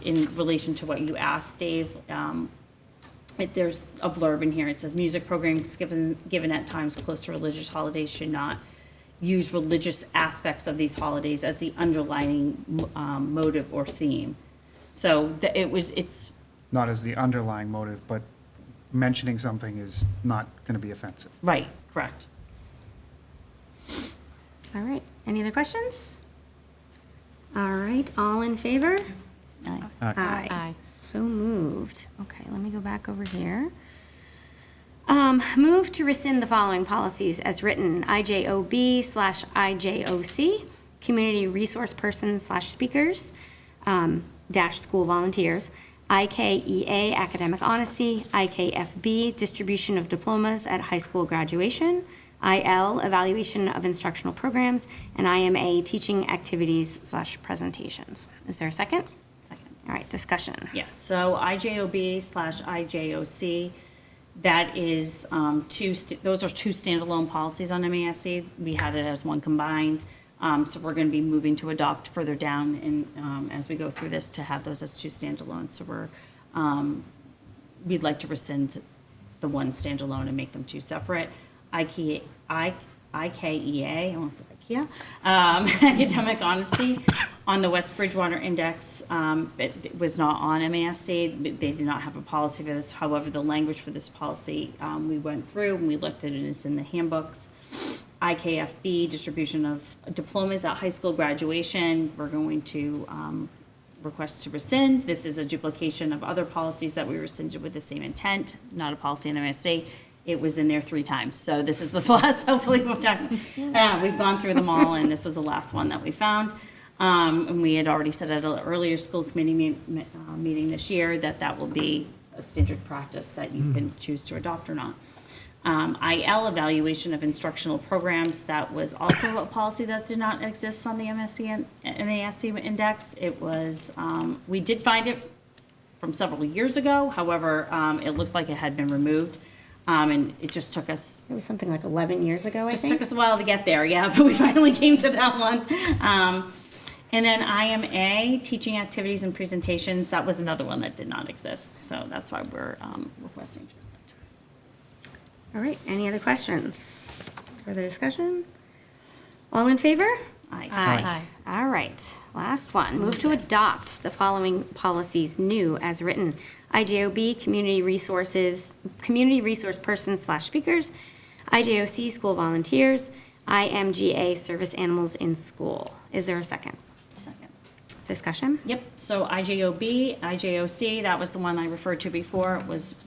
In relation to what you asked, Dave, there's a blurb in here. It says, music programs given at times close to religious holidays should not use religious aspects of these holidays as the underlying motive or theme. So it's Not as the underlying motive, but mentioning something is not going to be offensive. right, correct. All right, any other questions? All right, all in favor? Aye. Aye. So moved. Okay, let me go back over here. Move to rescind the following policies as written: IJOB/IJOC, community resource persons/speakers, dash school volunteers, IKEA, academic honesty, IKFB, distribution of diplomas at high school graduation, IL, evaluation of instructional programs, and IMA, teaching activities/presentations. Is there a second? Second. All right, discussion. Yes, so IJOB/IJOC, that is those are two standalone policies on MASC. We had it as one combined. So we're going to be moving to adopt further down in, as we go through this, to have those as two standalone. So we'd like to rescind the one standalone and make them two separate. IKEA, I almost said IKEA, academic honesty on the West Bridgewater Index, it was not on MASC. They did not have a policy for this. However, the language for this policy, we went through and we looked at it, and it's in the handbooks. IKFB, distribution of diplomas at high school graduation. We're going to request to rescind. This is a duplication of other policies that we rescinded with the same intent, not a policy in MSC. It was in there 3 times, so this is the last, hopefully we've gone through them all, and this was the last one that we found. And we had already said at an earlier school committee meeting this year that will be a standard practice that you can choose to adopt or not. IL, evaluation of instructional programs, that was also a policy that did not exist on the MSC and NASC index. It was, we did find it from several years ago, however, it looked like it had been removed. And it just took us, It was something like 11 years ago, I just think. took us a while to get there, yeah, but we finally came to that one. And then IMA, teaching activities and presentations, that was another one that did not exist, so that's why we're requesting to rescind. All right, any other questions? Further discussion? All in favor? Aye. All right, last one. Move to adopt the following policies new as written. IJOB, community resource persons/speakers. IJOC, school volunteers. IMGA, service animals in school. Is there a second? Second. Discussion? Yep, so IJOB, IJOC, that was the one I referred to before,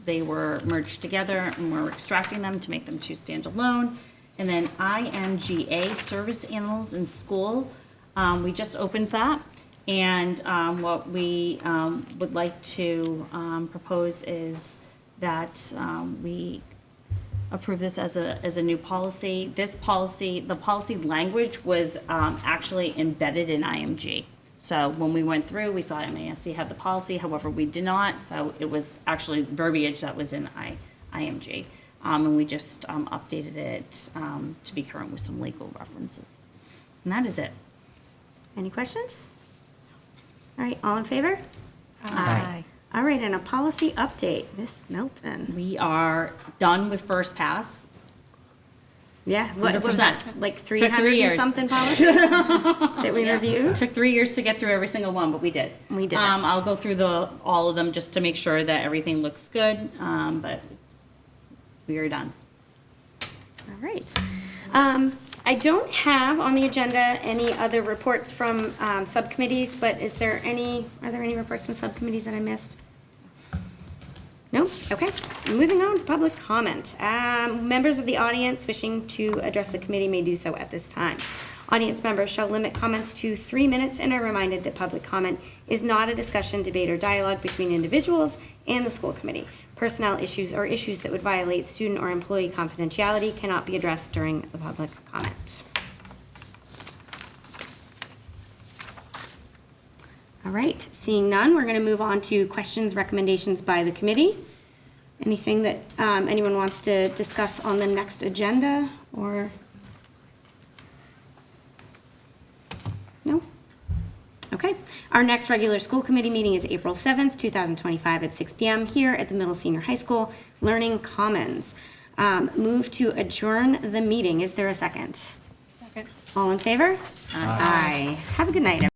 they were merged together and we're extracting them to make them 2 standalone. And then IMGA, service animals in school, we just opened that. And what we would like to propose is that we approve this as a new policy. This policy, the policy language was actually embedded in IMG. So when we went through, we saw MASC had the policy, however, we did not. So it was actually verbiage that was in IMG. And we just updated it to be current with some legal references. And that is it. Any questions? All right, all in favor? Aye. All right, and a policy update, Ms. Melton. We are done with first pass. Yeah, what was that, like Took 3 300 and years. something policies that we reviewed? Took 3 years to get through every single one, but we did. We did. I'll go through all of them just to make sure that everything looks good, but we are done. All right. I don't have on the agenda any other reports from subcommittees, but are there any reports from subcommittees that I missed? No? Okay. Moving on to public comment. Members of the audience wishing to address the committee may do so at this time. Audience members shall limit comments to 3 minutes and are reminded that public comment is not a discussion, debate, or dialogue between individuals and the school committee. Personnel issues or issues that would violate student or employee confidentiality cannot be addressed during the public comment. All right, seeing none, we're going to move on to questions, recommendations by the committee. Anything that anyone wants to discuss on the next agenda or? No? Okay. Our next regular school committee meeting is April 7th, 2025 at 6 p.m. here at the Middle Senior High School, Learning Commons. Move to adjourn the meeting. Is there a second? Second. All in favor? Aye. Have a good night, everyone.